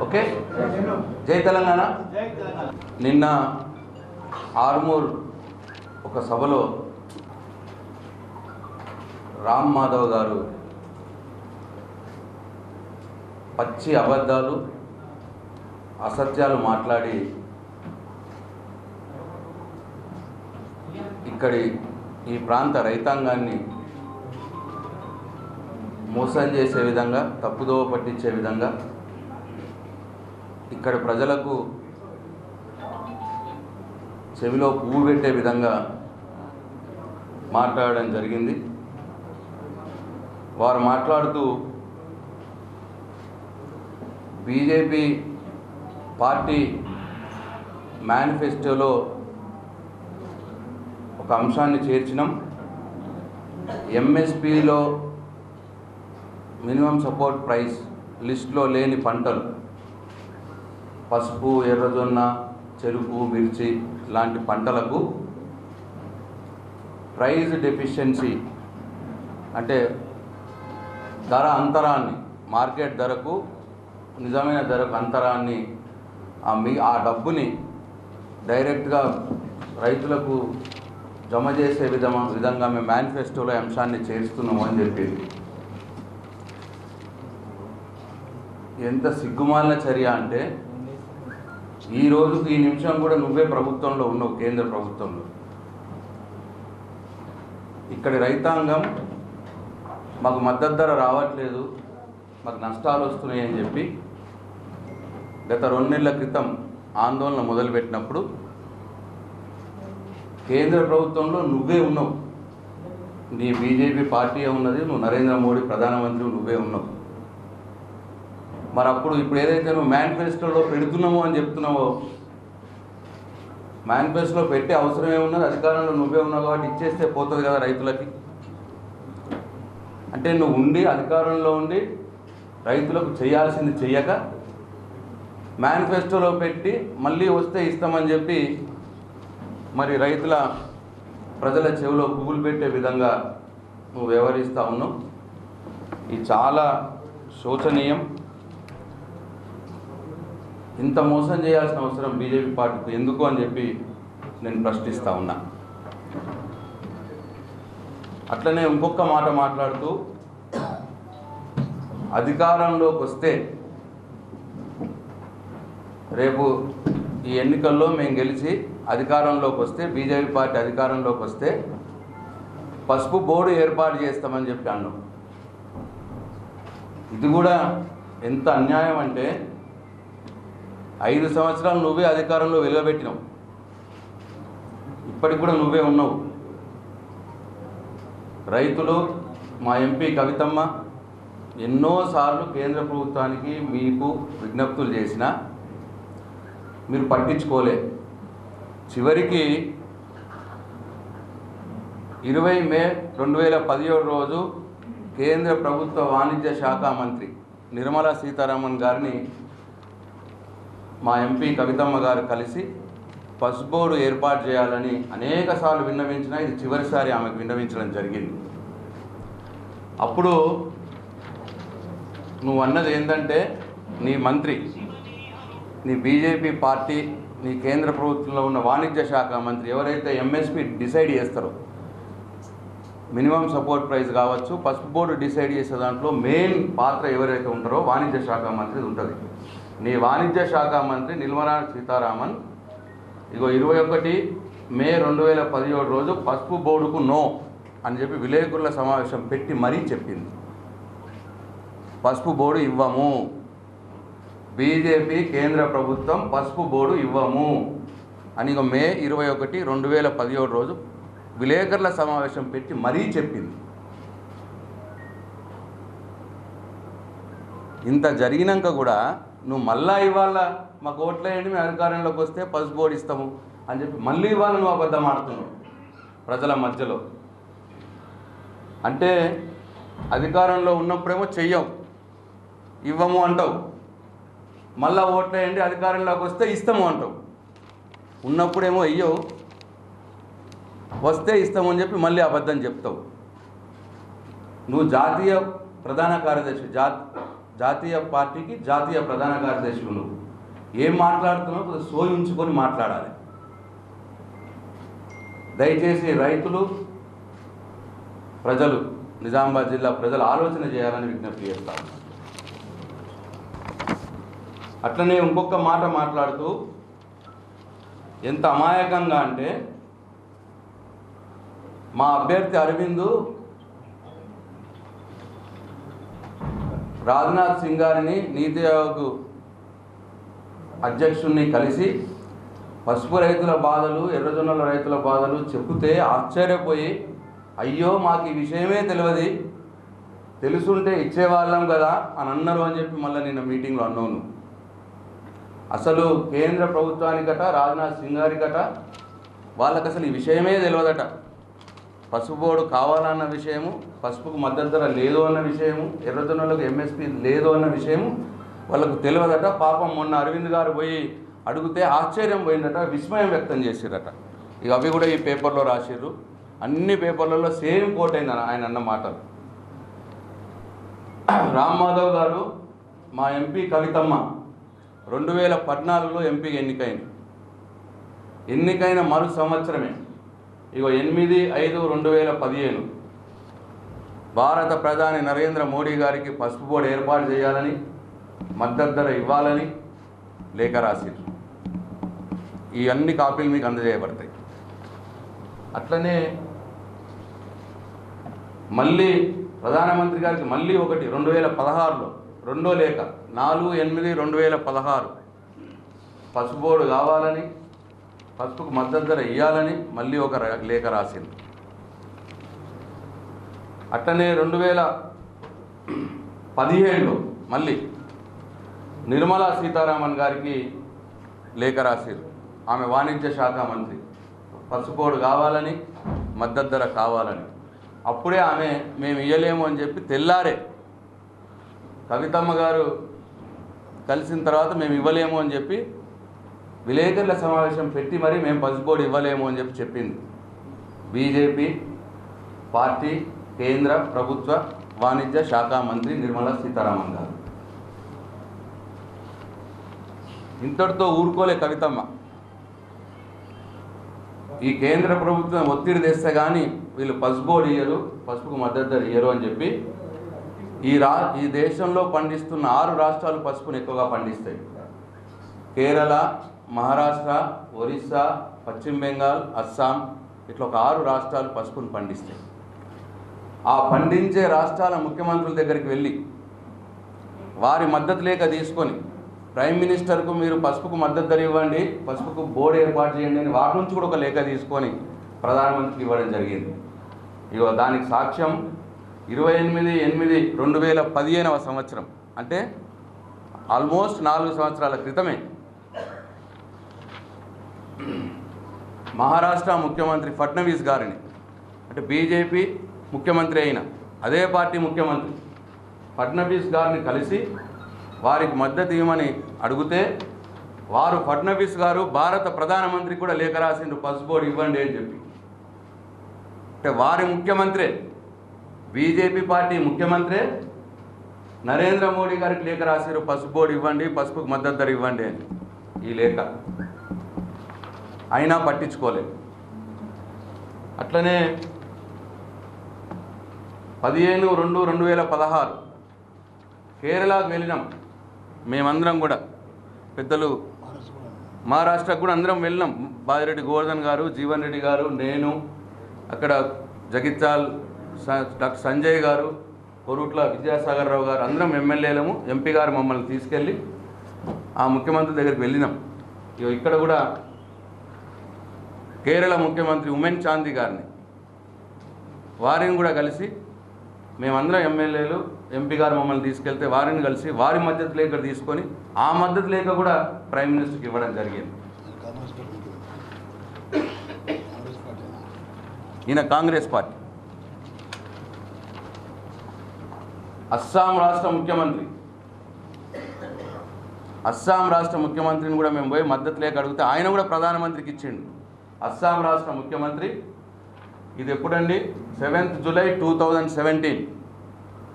Okay, జై తెలంగాణ. నిన్న ఆర్మూర్ ఒక సభలో రామ్ మాధవ్ గారు పచ్చి అబద్ధాలు అసత్యాలు మాట్లాడి ఇక్కడి ఈ ప్రాంత రైతాంగాన్ని మోసం చేసే విధంగా, తప్పుదోవ పట్టించే విధంగా, ఇక్కడ ప్రజలకు చెవిలో పువ్వు పెట్టే విధంగా మాట్లాడడం జరిగింది. వారు మాట్లాడుతూ బీజేపీ పార్టీ మేనిఫెస్టోలో ఒక అంశాన్ని చేర్చినాం. ఎంఎస్పిలో మినిమం సపోర్ట్ ప్రైస్ లిస్టులో లేని పంటలు, పసుపు, ఎర్రజొన్న, చెరుకు, మిర్చి లాంటి పంటలకు ప్రైస్ డెఫిషియన్సీ అంటే ధర అంతరాన్ని, మార్కెట్ ధరకు నిజమైన ధరకు అంతరాన్ని, ఆ డబ్బుని డైరెక్ట్గా రైతులకు జమ చేసే విధంగా మేము మేనిఫెస్టోలో అంశాన్ని చేస్తున్నాము అని చెప్పింది. ఎంత సిగ్గుమాలిన చర్య అంటే, ఈ రోజుకి ఈ నిమిషం కూడా నువ్వే ప్రభుత్వంలో ఉన్నావు, కేంద్ర ప్రభుత్వంలో. ఇక్కడి రైతాంగం మాకు మద్దతు ధర రావట్లేదు, మాకు నష్టాలు వస్తున్నాయి అని చెప్పి గత 2 నెలల క్రితం ఆందోళన మొదలుపెట్టినప్పుడు కేంద్ర ప్రభుత్వంలో నువ్వే ఉన్నావు, నీ బీజేపీ పార్టీ ఉన్నది, నువ్వు నరేంద్ర మోడీ ప్రధానమంత్రి, నువ్వే ఉన్నావు. మరి అప్పుడు ఇప్పుడు ఏదైతే నువ్వు మేనిఫెస్టోలో పెడుతున్నామో అని చెప్తున్నావో, మేనిఫెస్టోలో పెట్టే అవసరం ఏమున్నది? అధికారంలో నువ్వే ఉన్నావు కాబట్టి ఇచ్చేస్తే పోతుంది కదా రైతులకి. అంటే నువ్వు ఉండి అధికారంలో ఉండి రైతులకు చేయాల్సింది చెయ్యక మేనిఫెస్టోలో పెట్టి మళ్ళీ వస్తే ఇస్తామని చెప్పి మరి ప్రజల చెవిలో పువ్వులు పెట్టే విధంగా నువ్వు వ్యవహరిస్తూ ఉన్నావు. ఇది చాలా శోచనీయం. ఇంత మోసం చేయాల్సిన అవసరం బీజేపీ పార్టీకి ఎందుకు అని చెప్పి నేను ప్రశ్నిస్తూ ఉన్నా. అట్లనే ఇంకొక మాట మాట్లాడుతూ, అధికారంలోకి వస్తే రేపు ఈ ఎన్నికల్లో మేము గెలిచి అధికారంలోకి వస్తే, బీజేపీ పార్టీ అధికారంలోకి వస్తే పసుపు బోర్డు ఏర్పాటు చేస్తామని చెప్పి అన్నాం. ఇది కూడా ఎంత అన్యాయం అంటే, 5 సంవత్సరాలు నువ్వే అధికారంలో వెలువబెట్టినావు, ఇప్పటికి కూడా నువ్వే ఉన్నావు. రైతులు, మా ఎంపీ కవితమ్మ ఎన్నోసార్లు కేంద్ర ప్రభుత్వానికి మీకు విజ్ఞప్తులు చేసినా మీరు పట్టించుకోలే. చివరికి 20 మే 2017 రోజు కేంద్ర ప్రభుత్వ వాణిజ్య శాఖ మంత్రి నిర్మలా సీతారామన్ గారిని మా ఎంపీ కవితమ్మ గారు కలిసి పసుపు బోర్డు ఏర్పాటు చేయాలని అనేకసార్లు విన్నవించినా ఇది చివరిసారి ఆమెకు విన్నవించడం జరిగింది. అప్పుడు నువ్వు అన్నది ఏంటంటే, నీ మంత్రి, నీ బీజేపీ పార్టీ, నీ కేంద్ర ప్రభుత్వంలో ఉన్న వాణిజ్య శాఖ మంత్రి ఎవరైతే ఎంఎస్పి డిసైడ్ చేస్తారో, మినిమం సపోర్ట్ ప్రైస్ కావచ్చు, పసుపు బోర్డు డిసైడ్ చేసే దాంట్లో మెయిన్ పాత్ర ఎవరైతే ఉంటారో వాణిజ్య శాఖ మంత్రి ఉంటుంది. నీ వాణిజ్య శాఖ మంత్రి నిర్మలా సీతారామన్ 21 మే 2017 రోజు పసుపు బోర్డుకు నో అని చెప్పి విలేకరుల సమావేశం పెట్టి మరీ చెప్పింది. పసుపు బోర్డు ఇవ్వము, బీజేపీ కేంద్ర ప్రభుత్వం పసుపు బోర్డు ఇవ్వము అని మే 21, 2017 రోజు విలేకరుల సమావేశం పెట్టి మరీ చెప్పింది. ఇంత జరిగినాక కూడా నువ్వు మళ్ళా ఇవాళ మాకు ఓట్లేయండి, మేము అధికారంలోకి వస్తే పసుపు బోర్డు ఇస్తాము అని చెప్పి మళ్ళీ ఇవాళ నువ్వు అబద్ధం ఆడుతున్నావు ప్రజల మధ్యలో. అంటే అధికారంలో ఉన్నప్పుడేమో చెయ్యవు, ఇవ్వము అంటావు, మళ్ళా ఓట్లేయండి అధికారంలోకి వస్తే ఇస్తాము అంటావు. ఉన్నప్పుడేమో ఇయ్యవు, వస్తే ఇస్తామని చెప్పి మళ్ళీ అబద్ధం చెప్తావు. నువ్వు జాతీయ ప్రధాన కార్యదర్శి, జాతీయ పార్టీకి జాతీయ ప్రధాన కార్యదర్శి నువ్వు ఏం మాట్లాడుతున్నావు కొద్దిగా సోయి ఉంచుకొని మాట్లాడాలి. దయచేసి రైతులు, ప్రజలు, నిజామాబాద్ జిల్లా ప్రజలు ఆలోచన చేయాలని విజ్ఞప్తి చేస్తాను. అట్లనే ఇంకొక మాట మాట్లాడుతూ ఎంత అమాయకంగా అంటే, మా అభ్యర్థి అరవింద్ రాజ్నాథ్ సింగ్ గారిని నీతి ఆయోగ్ అధ్యక్షుడిని కలిసి పసుపు రైతుల బాధలు, ఎర్రజొన్నల రైతుల బాధలు చెబితే ఆశ్చర్యపోయి, అయ్యో మాకు ఈ విషయమే తెలియదు, తెలుసుంటే ఇచ్చేవాళ్ళం కదా అని అన్నారు అని చెప్పి మళ్ళీ నిన్న మీటింగ్లో అన్నాను. అసలు కేంద్ర ప్రభుత్వానికట, రాజ్నాథ్ సింగ్ గారికట వాళ్ళకి అసలు ఈ విషయమే తెలియదట. పసుపు బోర్డు కావాలన్న విషయము, పసుపుకు మద్దతు ధర లేదు అన్న విషయము, ఎర్రజొన్నలకు ఎంఎస్పీ లేదు అన్న విషయము వాళ్ళకు తెలియదట. పాపం మొన్న అరవింద్ గారు పోయి అడిగితే ఆశ్చర్యం పోయిందట, విస్మయం వ్యక్తం చేసిరట. ఇక అవి కూడా ఈ పేపర్లో రాసిర్రు, అన్ని పేపర్లలో సేమ్ కోట్ అయింది ఆయన అన్న మాటలు. రామ్ మాధవ్ గారు మా ఎంపీ కవితమ్మ 2014లో ఎంపీగా ఎన్నికైన మరు సంవత్సరమే, ఇగో 8/5/2015 భారత ప్రధాని నరేంద్ర మోడీ గారికి పసుపు బోర్డు ఏర్పాటు చేయాలని, మద్దతు ధర ఇవ్వాలని లేఖ రాసిరు. ఈ అన్ని కాపీలు మీకు అందజేయబడతాయి. అట్లనే మళ్ళీ ప్రధానమంత్రి గారికి మళ్ళీ ఒకటి 2016లో రెండో లేఖ 4/8/2016 పసుపు బోర్డు కావాలని, పసుపుకు మద్దతు ధర ఇవ్వాలని మళ్ళీ ఒక లేఖ రాసింది. అట్లనే 2017లో మళ్ళీ నిర్మలా సీతారామన్ గారికి లేఖ రాసిరు. ఆమె వాణిజ్య శాఖ మంత్రి, పసుపు బోర్డు కావాలని, మద్దతు ధర కావాలని. అప్పుడే ఆమె మేము ఇవ్వలేము అని చెప్పి తెల్లారే కవితమ్మ గారు కలిసిన తర్వాత మేము ఇవ్వలేము అని చెప్పి విలేకరుల సమావేశం పెట్టి మరి మేము పసుపు బోర్డు ఇవ్వలేము అని చెప్పి చెప్పింది బీజేపీ పార్టీ కేంద్ర ప్రభుత్వ వాణిజ్య శాఖ మంత్రి నిర్మలా సీతారామన్ గారు. ఇంతటితో ఊరుకోలే కవితమ్మ. ఈ కేంద్ర ప్రభుత్వం ఒత్తిడి తెస్తే కానీ వీళ్ళు పసుపు బోర్డు ఇయ్యరు, పసుపుకు మద్దతు ధర ఇయ్యరు అని చెప్పి ఈ దేశంలో పండిస్తున్న 6 రాష్ట్రాలు పసుపును ఎక్కువగా పండిస్తాయి. కేరళ, మహారాష్ట్ర, ఒరిస్సా, పశ్చిమ బెంగాల్, అస్సాం, ఇట్లా ఒక 6 రాష్ట్రాలు పసుపును పండిస్తాయి. ఆ పండించే రాష్ట్రాల ముఖ్యమంత్రుల దగ్గరికి వెళ్ళి వారి మద్దతు లేఖ తీసుకొని ప్రైమ్ మినిస్టర్కు మీరు పసుపుకు మద్దతు ధర ఇవ్వండి, పసుపుకు బోర్డు ఏర్పాటు చేయండి అని వాటి నుంచి కూడా ఒక లేఖ తీసుకొని ప్రధానమంత్రికి ఇవ్వడం జరిగింది. ఇక దానికి సాక్ష్యం 28/8/2015 సంవత్సరం, అంటే ఆల్మోస్ట్ 4 సంవత్సరాల క్రితమే మహారాష్ట్ర ముఖ్యమంత్రి ఫడ్నవీస్ గారిని, అంటే బీజేపీ ముఖ్యమంత్రి అయిన అదే పార్టీ ముఖ్యమంత్రి ఫడ్నవీస్ గారిని కలిసి వారికి మద్దతు ఇవ్వమని అడిగితే వారు ఫడ్నవీస్ గారు భారత ప్రధానమంత్రి కూడా లేఖ రాసిండు పసుపు బోర్డు ఇవ్వండి అని చెప్పి. అంటే వారి ముఖ్యమంత్రే, బీజేపీ పార్టీ ముఖ్యమంత్రే నరేంద్ర మోడీ గారికి లేఖ రాసిరు పసుపు బోర్డు ఇవ్వండి, పసుపుకు మద్దతు ధర ఇవ్వండి అని. ఈ లేఖ అయినా పట్టించుకోలేదు. అట్లనే 15/2/2016 కేరళకు వెళ్ళినాం మేమందరం కూడా, పెద్దలు మహారాష్ట్రకు కూడా అందరం వెళ్ళినాం. బాజిరెడ్డి గోవర్ధన్ గారు, జీవన్ రెడ్డి గారు, నేను, అక్కడ జగిత్యాల్ డాక్టర్ సంజయ్ గారు, కొరుట్ల విద్యాసాగర్ రావు గారు, అందరం ఎమ్మెల్యేలము, ఎంపీ గారు మమ్మల్ని తీసుకెళ్ళి ఆ ముఖ్యమంత్రి దగ్గరికి వెళ్ళినాం. ఇక్కడ కూడా కేరళ ముఖ్యమంత్రి ఉమెన్ చాందీ గారిని, వారిని కూడా కలిసి మేమందరం ఎమ్మెల్యేలు, ఎంపీ గారు మమ్మల్ని తీసుకెళ్తే వారిని కలిసి వారి మద్దతు లేఖ తీసుకొని ఆ మద్దతు లేఖ కూడా ప్రైమ్ మినిస్టర్కి ఇవ్వడం జరిగింది. ఈయన కాంగ్రెస్ పార్టీ. అస్సాం రాష్ట్ర ముఖ్యమంత్రిని కూడా మేము పోయి మద్దతు లేఖ అడిగితే ఆయన కూడా ప్రధానమంత్రికి ఇచ్చిండు. అస్సాం రాష్ట్ర ముఖ్యమంత్రి, ఇది ఎప్పుడండి, 7th జూలై 2017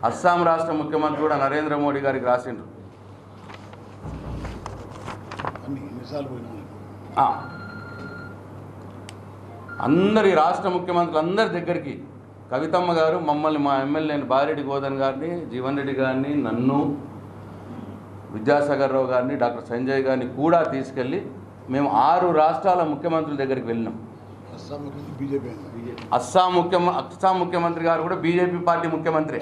అస్సాం రాష్ట్ర ముఖ్యమంత్రి కూడా నరేంద్ర మోడీ గారికి రాసిండ్రు. అందరి రాష్ట్ర ముఖ్యమంత్రులు అందరి దగ్గరికి కవితమ్మ గారు మమ్మల్ని, మా ఎమ్మెల్యే బారెడ్డి గోదన్ గారిని, జీవన్ రెడ్డి గారిని, నన్ను, విద్యాసాగర్ రావు గారిని, డాక్టర్ సంజయ్ గారిని కూడా తీసుకెళ్ళి మేము 6 రాష్ట్రాల ముఖ్యమంత్రుల దగ్గరికి వెళ్ళినాం. అస్సాం ముఖ్యమంత్రి గారు కూడా బీజేపీ పార్టీ ముఖ్యమంత్రి,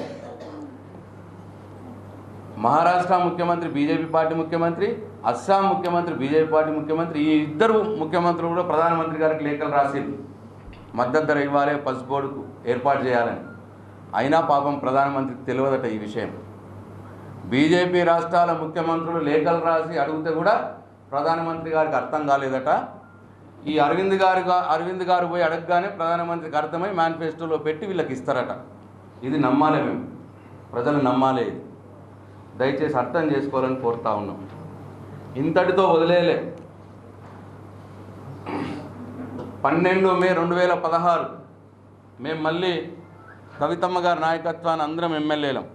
మహారాష్ట్ర ముఖ్యమంత్రి బీజేపీ పార్టీ ముఖ్యమంత్రి, అస్సాం ముఖ్యమంత్రి బీజేపీ పార్టీ ముఖ్యమంత్రి. ఈ ఇద్దరు ముఖ్యమంత్రులు కూడా ప్రధానమంత్రి గారికి లేఖలు రాసింది మద్దతు ధర ఇవ్వాలి, పసుపు బోర్డుకు ఏర్పాటు చేయాలని. అయినా పాపం ప్రధానమంత్రికి తెలియదట ఈ విషయం. బీజేపీ రాష్ట్రాల ముఖ్యమంత్రులు లేఖలు రాసి అడిగితే కూడా ప్రధానమంత్రి గారికి అర్థం కాలేదట. ఈ అరవింద్ గారు పోయి అడగగానే ప్రధానమంత్రికి అర్థమై మేనిఫెస్టోలో పెట్టి వీళ్ళకి ఇస్తారట. ఇది నమ్మాలి, మేము ప్రజలు నమ్మాలి. ఇది దయచేసి అర్థం చేసుకోవాలని కోరుతా ఉన్నాం. ఇంతటితో వదిలేలే. 12 మే 2016 మేము మళ్ళీ కవితమ్మ గారి నాయకత్వాన్ని అందరం ఎమ్మెల్యేలం,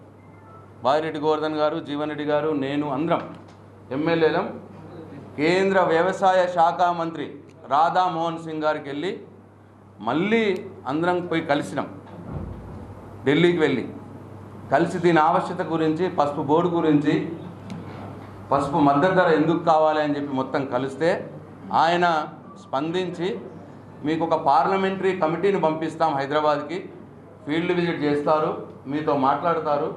బాజిరెడ్డి గోవర్ధన్ గారు, జీవన్ రెడ్డి గారు, నేను అందరం ఎమ్మెల్యేలం. కేంద్ర వ్యవసాయ శాఖ మంత్రి రాధా మోహన్ సింగ్ గారికి వెళ్ళి మళ్ళీ అందరం పోయి కలిసినాం. ఢిల్లీకి వెళ్ళి కలిసి దీని ఆవశ్యకత గురించి, పసుపు బోర్డు గురించి, పసుపు మద్దతు ధర ఎందుకు కావాలి అని చెప్పి మొత్తం కలిస్తే ఆయన స్పందించి మీకు ఒక పార్లమెంటరీ కమిటీని పంపిస్తాం హైదరాబాద్కి, ఫీల్డ్ విజిట్ చేస్తారు, మీతో మాట్లాడతారు,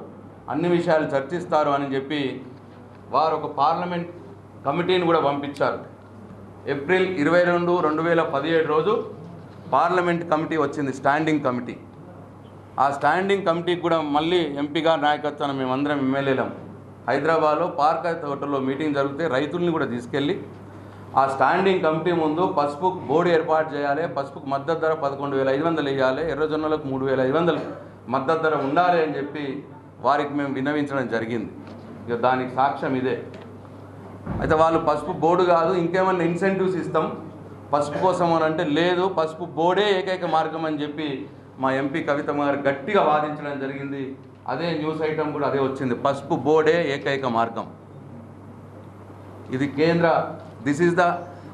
అన్ని విషయాలు చర్చిస్తారు అని చెప్పి వారు ఒక పార్లమెంట్ కమిటీని కూడా పంపించారు. ఏప్రిల్ 22, 2017 రోజు పార్లమెంట్ కమిటీ వచ్చింది, స్టాండింగ్ కమిటీ. ఆ స్టాండింగ్ కమిటీకి కూడా మళ్ళీ ఎంపీ గారి నాయకత్వాన్ని మేమందరం ఎమ్మెల్యేలం హైదరాబాద్లో పార్క్ హోటల్లో మీటింగ్ జరిగితే రైతుల్ని కూడా తీసుకెళ్ళి ఆ స్టాండింగ్ కమిటీ ముందు పసుపు బోర్డు ఏర్పాటు చేయాలి, పసుపుకు మద్దతు ధర 11,500 ఇవ్వాలి, ఎర్రజొన్నలకు 3,500 మద్దతు ధర ఉండాలి అని చెప్పి వారికి మేము విన్నవించడం జరిగింది. ఇక దానికి సాక్ష్యం ఇదే. అయితే వాళ్ళు పసుపు బోర్డు కాదు ఇంకేమన్నా ఇన్సెంటివ్స్ ఇస్తాం పసుపు కోసం అని అంటే, లేదు పసుపు బోర్డే ఏకైక మార్గం అని చెప్పి మా ఎంపీ కవితమ్మ గారు గట్టిగా వాదించడం జరిగింది. అదే న్యూస్ ఐటమ్ కూడా అదే వచ్చింది, పసుపు బోర్డే ఏకైక మార్గం. ఇది this is the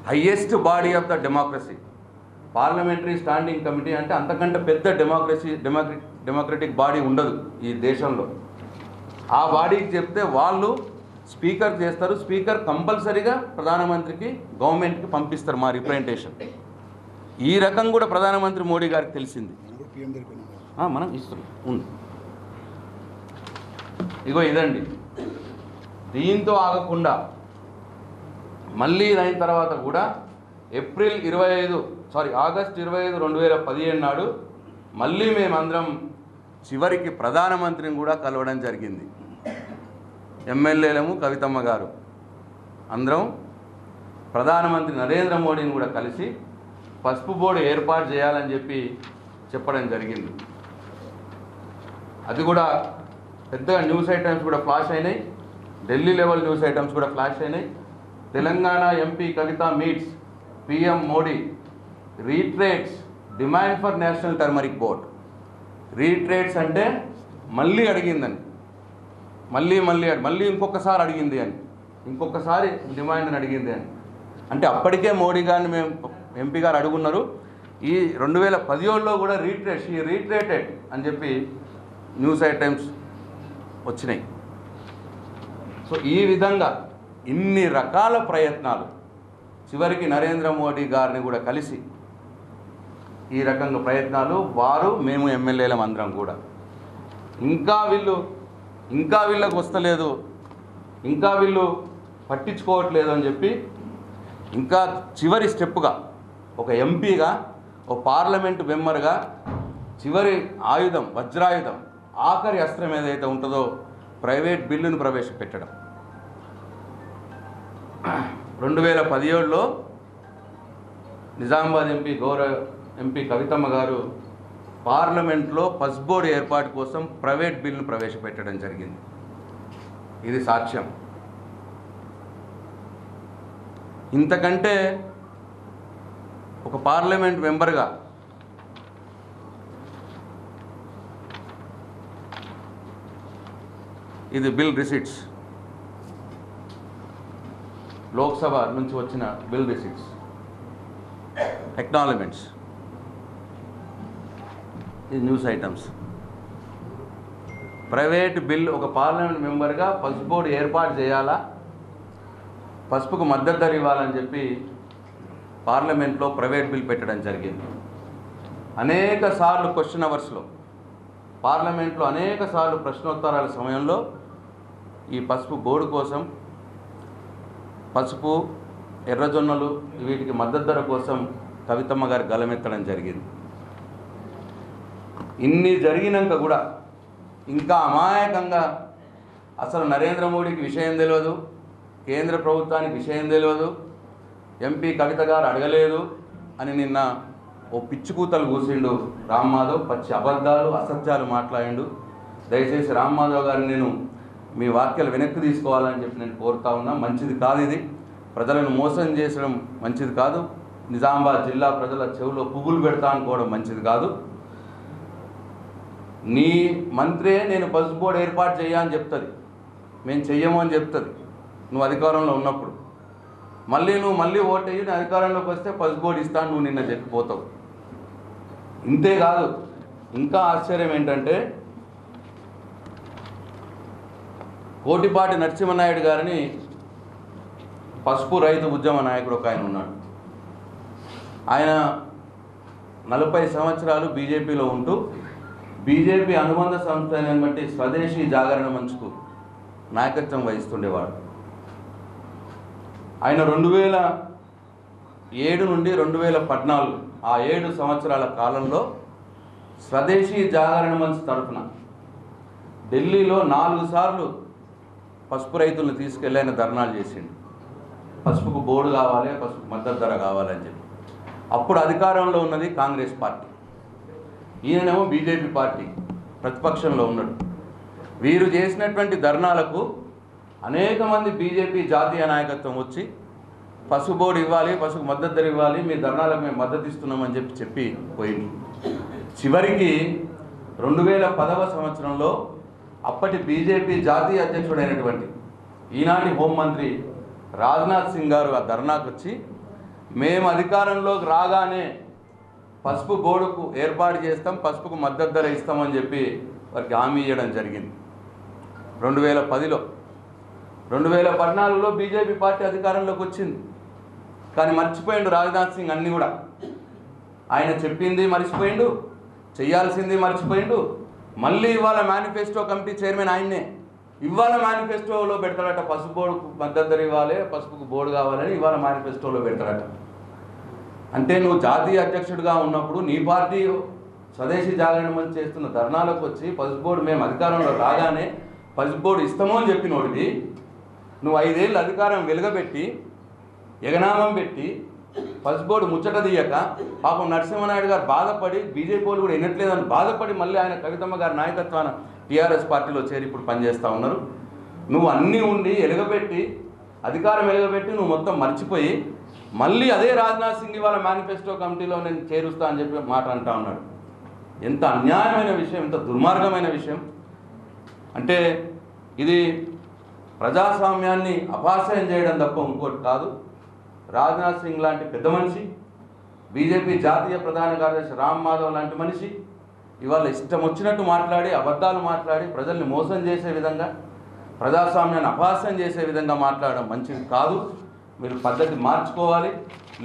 highest body of the democracy. Parliamentary standing committee అంటే అంతకంటే పెద్ద డెమోక్రటిక్ బాడీ ఉండదు ఈ దేశంలో. ఆ బాడీకి చెప్తే వాళ్ళు స్పీకర్ చేస్తారు, స్పీకర్ కంపల్సరీగా ప్రధానమంత్రికి, గవర్నమెంట్కి పంపిస్తారు మా రిప్రజెంటేషన్. ఈ రకం కూడా ప్రధానమంత్రి మోడీ గారికి తెలిసింది, మనం ఇస్తున్నాం ఉంది. ఇగో ఇదండి. దీంతో ఆగకుండా మళ్ళీ అయిన తర్వాత కూడా ఆగస్ట్ 25, 2017 నాడు మళ్ళీ మేమందరం చివరికి ప్రధానమంత్రిని కూడా కలవడం జరిగింది. ఎమ్మెల్యేలము కవితమ్మ గారు అందరం ప్రధానమంత్రి నరేంద్ర మోడీని కూడా కలిసి పసుపు బోర్డు ఏర్పాటు చేయాలని చెప్పి చెప్పడం జరిగింది. అది కూడా పెద్దగా న్యూస్ ఐటమ్స్ కూడా ఫ్లాష్ అయినాయి, ఢిల్లీ లెవెల్ న్యూస్ ఐటమ్స్ కూడా ఫ్లాష్ అయినాయి. Telangana MP Kavitha meets PM Modi, reiterates demand for national turmeric board. Reiterates అంటే మళ్ళీ అడిగిందని, మళ్ళీ ఇంకొకసారి అడిగింది అని, ఇంకొకసారి డిమాండ్ని అడిగింది అని. అంటే అప్పటికే మోడీ గారిని మేము ఎంపీ గారు అడుగున్నారు. ఈ 2017లో కూడా రీట్రేటెడ్ అని చెప్పి న్యూస్ ఐటమ్స్ వచ్చినాయి. సో ఈ విధంగా ఇన్ని రకాల ప్రయత్నాలు, చివరికి నరేంద్ర మోడీ గారిని కూడా కలిసి ఈ రకంగా ప్రయత్నాలు, మేము ఎమ్మెల్యేలం అందరం కూడా ఇంకా వీళ్ళకు వస్తలేదు, ఇంకా వీళ్ళు పట్టించుకోవట్లేదు అని చెప్పి ఇంకా చివరి స్టెప్గా ఒక ఎంపీగా, ఒక పార్లమెంటు మెంబర్గా చివరి ఆయుధం, వజ్రాయుధం, ఆఖరి అస్త్రం ఏదైతే ఉంటుందో ప్రైవేట్ బిల్లును ప్రవేశపెట్టడం. 2017లో నిజామాబాద్ ఎంపీ కవితమ్మ గారు పార్లమెంట్లో పసుపు బోర్డు ఏర్పాటు కోసం ప్రైవేట్ బిల్లును ప్రవేశపెట్టడం జరిగింది. ఇది సాక్ష్యం. ఇంతకంటే ఒక పార్లమెంట్ మెంబర్గా ఇది బిల్ రిసిట్స్, లోక్సభ నుంచి వచ్చిన బిల్ రిసిట్స్, ఎక్నాలజ్మెంట్స్, ఇది న్యూస్ ఐటమ్స్. ప్రైవేట్ బిల్, ఒక పార్లమెంట్ మెంబర్గా పసుపు బోర్డు ఏర్పాటు చేయాలా, పసుపుకు మద్దతు ధర ఇవ్వాలని చెప్పి పార్లమెంట్లో ప్రైవేట్ బిల్ పెట్టడం జరిగింది. అనేక సార్లు క్వశ్చన్ అవర్స్లో పార్లమెంట్లో అనేక సార్లు ప్రశ్నోత్తరాల సమయంలో ఈ పసుపు బోర్డు కోసం, పసుపు, ఎర్రజొన్నలు వీటికి మద్దతు ధర కోసం కవితమ్మ గారు గలమెత్తడం జరిగింది. ఇన్ని జరిగినాక కూడా ఇంకా అమాయకంగా అసలు నరేంద్ర మోడీకి విషయం తెలియదు, కేంద్ర ప్రభుత్వానికి విషయం తెలియదు, ఎంపీ కవిత గారు అడగలేదు అని నిన్న ఓ పిచ్చుకూతలు కూసిండు రామ్ మాధవ్. పచ్చి అబద్ధాలు, అసత్యాలు మాట్లాడిండు. దయచేసి రామ్ మాధవ్ గారిని నేను మీ వాక్యాలు వెనక్కి తీసుకోవాలని చెప్పి నేను కోరుతా ఉన్నా. మంచిది కాదు ఇది, ప్రజలను మోసం చేసడం మంచిది కాదు. నిజామాబాద్ జిల్లా ప్రజల చెవులో పువ్వులు పెడతా అనుకోవడం మంచిది కాదు. నీ మంత్రే నేను పసుపు బోర్డు ఏర్పాటు చేయని చెప్తుంది, మేము చెయ్యము అని చెప్తుంది నువ్వు అధికారంలో ఉన్నప్పుడు. మళ్ళీ ఓటేయి నేను అధికారంలోకి వస్తే పసుపు బోర్డు ఇస్తాను నువ్వు నిన్న చెప్పిపోతావు. ఇంతేకాదు, ఇంకా ఆశ్చర్యం ఏంటంటే కోటిపాటి నరసింహనాయుడు గారిని పసుపు రైతు ఉద్యమ నాయకుడు ఒక ఆయన ఉన్నాడు. ఆయన 40 సంవత్సరాలు బీజేపీలో ఉంటూ బీజేపీ అనుబంధ సంస్థ అయిన బట్టి స్వదేశీ జాగరణ మంచుకు నాయకత్వం వహిస్తుండేవాడు. ఆయన 2007 నుండి 2014 ఆ 7 సంవత్సరాల కాలంలో స్వదేశీ జాగరణ మంచ్ తరఫున ఢిల్లీలో 4 సార్లు పసుపు రైతులను తీసుకెళ్ళి ఆయన ధర్నాలు చేసిండు. పసుపుకు బోర్డు కావాలి, పసుపు మద్దతు ధర కావాలని చెప్పి. అప్పుడు అధికారంలో ఉన్నది కాంగ్రెస్ పార్టీ, ఈయనేమో బీజేపీ పార్టీ ప్రతిపక్షంలో ఉన్నాడు. వీరు చేసినటువంటి ధర్నాలకు అనేక మంది బీజేపీ జాతీయ నాయకత్వం వచ్చి పసుపు బోర్డు ఇవ్వాలి, పసుపు మద్దతు ధర ఇవ్వాలి, మీ ధర్నాలకు మేము మద్దతు ఇస్తున్నామని చెప్పి పోయింది. చివరికి 2010వ సంవత్సరంలో అప్పటి బీజేపీ జాతీయ అధ్యక్షుడైనటువంటి ఈనాటి హోంమంత్రి రాజ్నాథ్ సింగ్ గారు ఆ ధర్నాకు వచ్చి మేము అధికారంలోకి రాగానే పసుపు బోర్డుకు ఏర్పాటు చేస్తాం, పసుపుకు మద్దతు ధర ఇస్తామని చెప్పి వారికి హామీ ఇవ్వడం జరిగింది 2010లో. 2014లో బీజేపీ పార్టీ అధికారంలోకి వచ్చింది. కానీ మర్చిపోయిండు రాజ్నాథ్ సింగ్ అన్నీ కూడా. ఆయన చెప్పింది మర్చిపోయిండు, చేయాల్సింది మర్చిపోయిండు. మళ్ళీ ఇవాళ మేనిఫెస్టో కమిటీ చైర్మన్ ఆయన్నే. ఇవాళ మేనిఫెస్టోలో పెడతాడట పసుపు బోర్డుకు మద్దతు ధర ఇవ్వాలి, పసుపుకు బోర్డు కావాలని ఇవాళ మేనిఫెస్టోలో పెడతాడట. అంటే నువ్వు జాతీయ అధ్యక్షుడిగా ఉన్నప్పుడు నీ పార్టీ స్వదేశీ జాగరణ మంచి చేస్తున్న ధర్నాలకు వచ్చి పసుపు బోర్డు మేము అధికారంలో రాగానే పసుపు బోర్డు ఇస్తామో అని చెప్పినోడివి నువ్వు 5 ఏళ్ళు అధికారం వెలుగబెట్టి ఎగనామం పెట్టి పసుపు బోర్డు ముచ్చట తీయక పాపం నరసింహనాయుడు గారు బాధపడి, బీజేపీ వాళ్ళు కూడా వినట్లేదని బాధపడి మళ్ళీ ఆయన కవితమ్మ గారి నాయకత్వాన టీఆర్ఎస్ పార్టీలో చేరి ఇప్పుడు పనిచేస్తూ ఉన్నారు. నువ్వు అన్నీ ఉండి ఎలుగబెట్టి అధికారం వెలుగబెట్టి నువ్వు మొత్తం మర్చిపోయి మళ్ళీ అదే రాజ్నాథ్ సింగ్ ఇవాళ మేనిఫెస్టో కమిటీలో నేను చేరుస్తా అని చెప్పి మాట అంటా ఉన్నాడు. ఎంత అన్యాయమైన విషయం, ఎంత దుర్మార్గమైన విషయం. అంటే ఇది ప్రజాస్వామ్యాన్ని అపహాస్యం చేయడం తప్ప ఇంకోటి కాదు. రాజ్నాథ్ సింగ్ లాంటి పెద్ద మనిషి, బీజేపీ జాతీయ ప్రధాన కార్యదర్శి రామ్ మాధవ్ లాంటి మనిషి ఇవాళ ఇష్టం వచ్చినట్టు మాట్లాడి, అబద్ధాలు మాట్లాడి, ప్రజల్ని మోసం చేసే విధంగా, ప్రజాస్వామ్యాన్ని అపహాస్యం చేసే విధంగా మాట్లాడడం మంచిది కాదు. మీరు పద్ధతి మార్చుకోవాలి.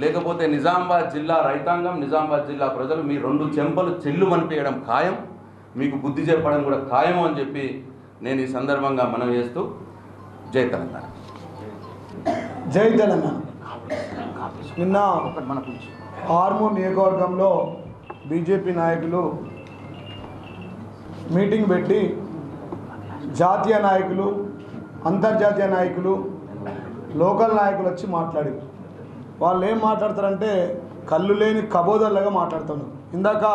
లేకపోతే నిజామాబాద్ జిల్లా రైతాంగం, నిజామాబాద్ జిల్లా ప్రజలు మీ 2 చెంపలు చెల్లు మనిపేయడం ఖాయం, మీకు బుద్ధి చెప్పడం కూడా ఖాయం అని చెప్పి నేను ఈ సందర్భంగా మనవి చేస్తూ జై తెలంగాణ. జై తెలంగాణ. నిన్న ఆర్మూర్ నియోజకవర్గంలో బీజేపీ నాయకులు మీటింగ్ పెట్టి జాతీయ నాయకులు, అంతర్జాతీయ నాయకులు, లోకల్ నాయకులు వచ్చి మాట్లాడారు. వాళ్ళు ఏం మాట్లాడతారంటే కళ్ళు లేని కబోదల్లాగా మాట్లాడుతున్నారు. ఇందాక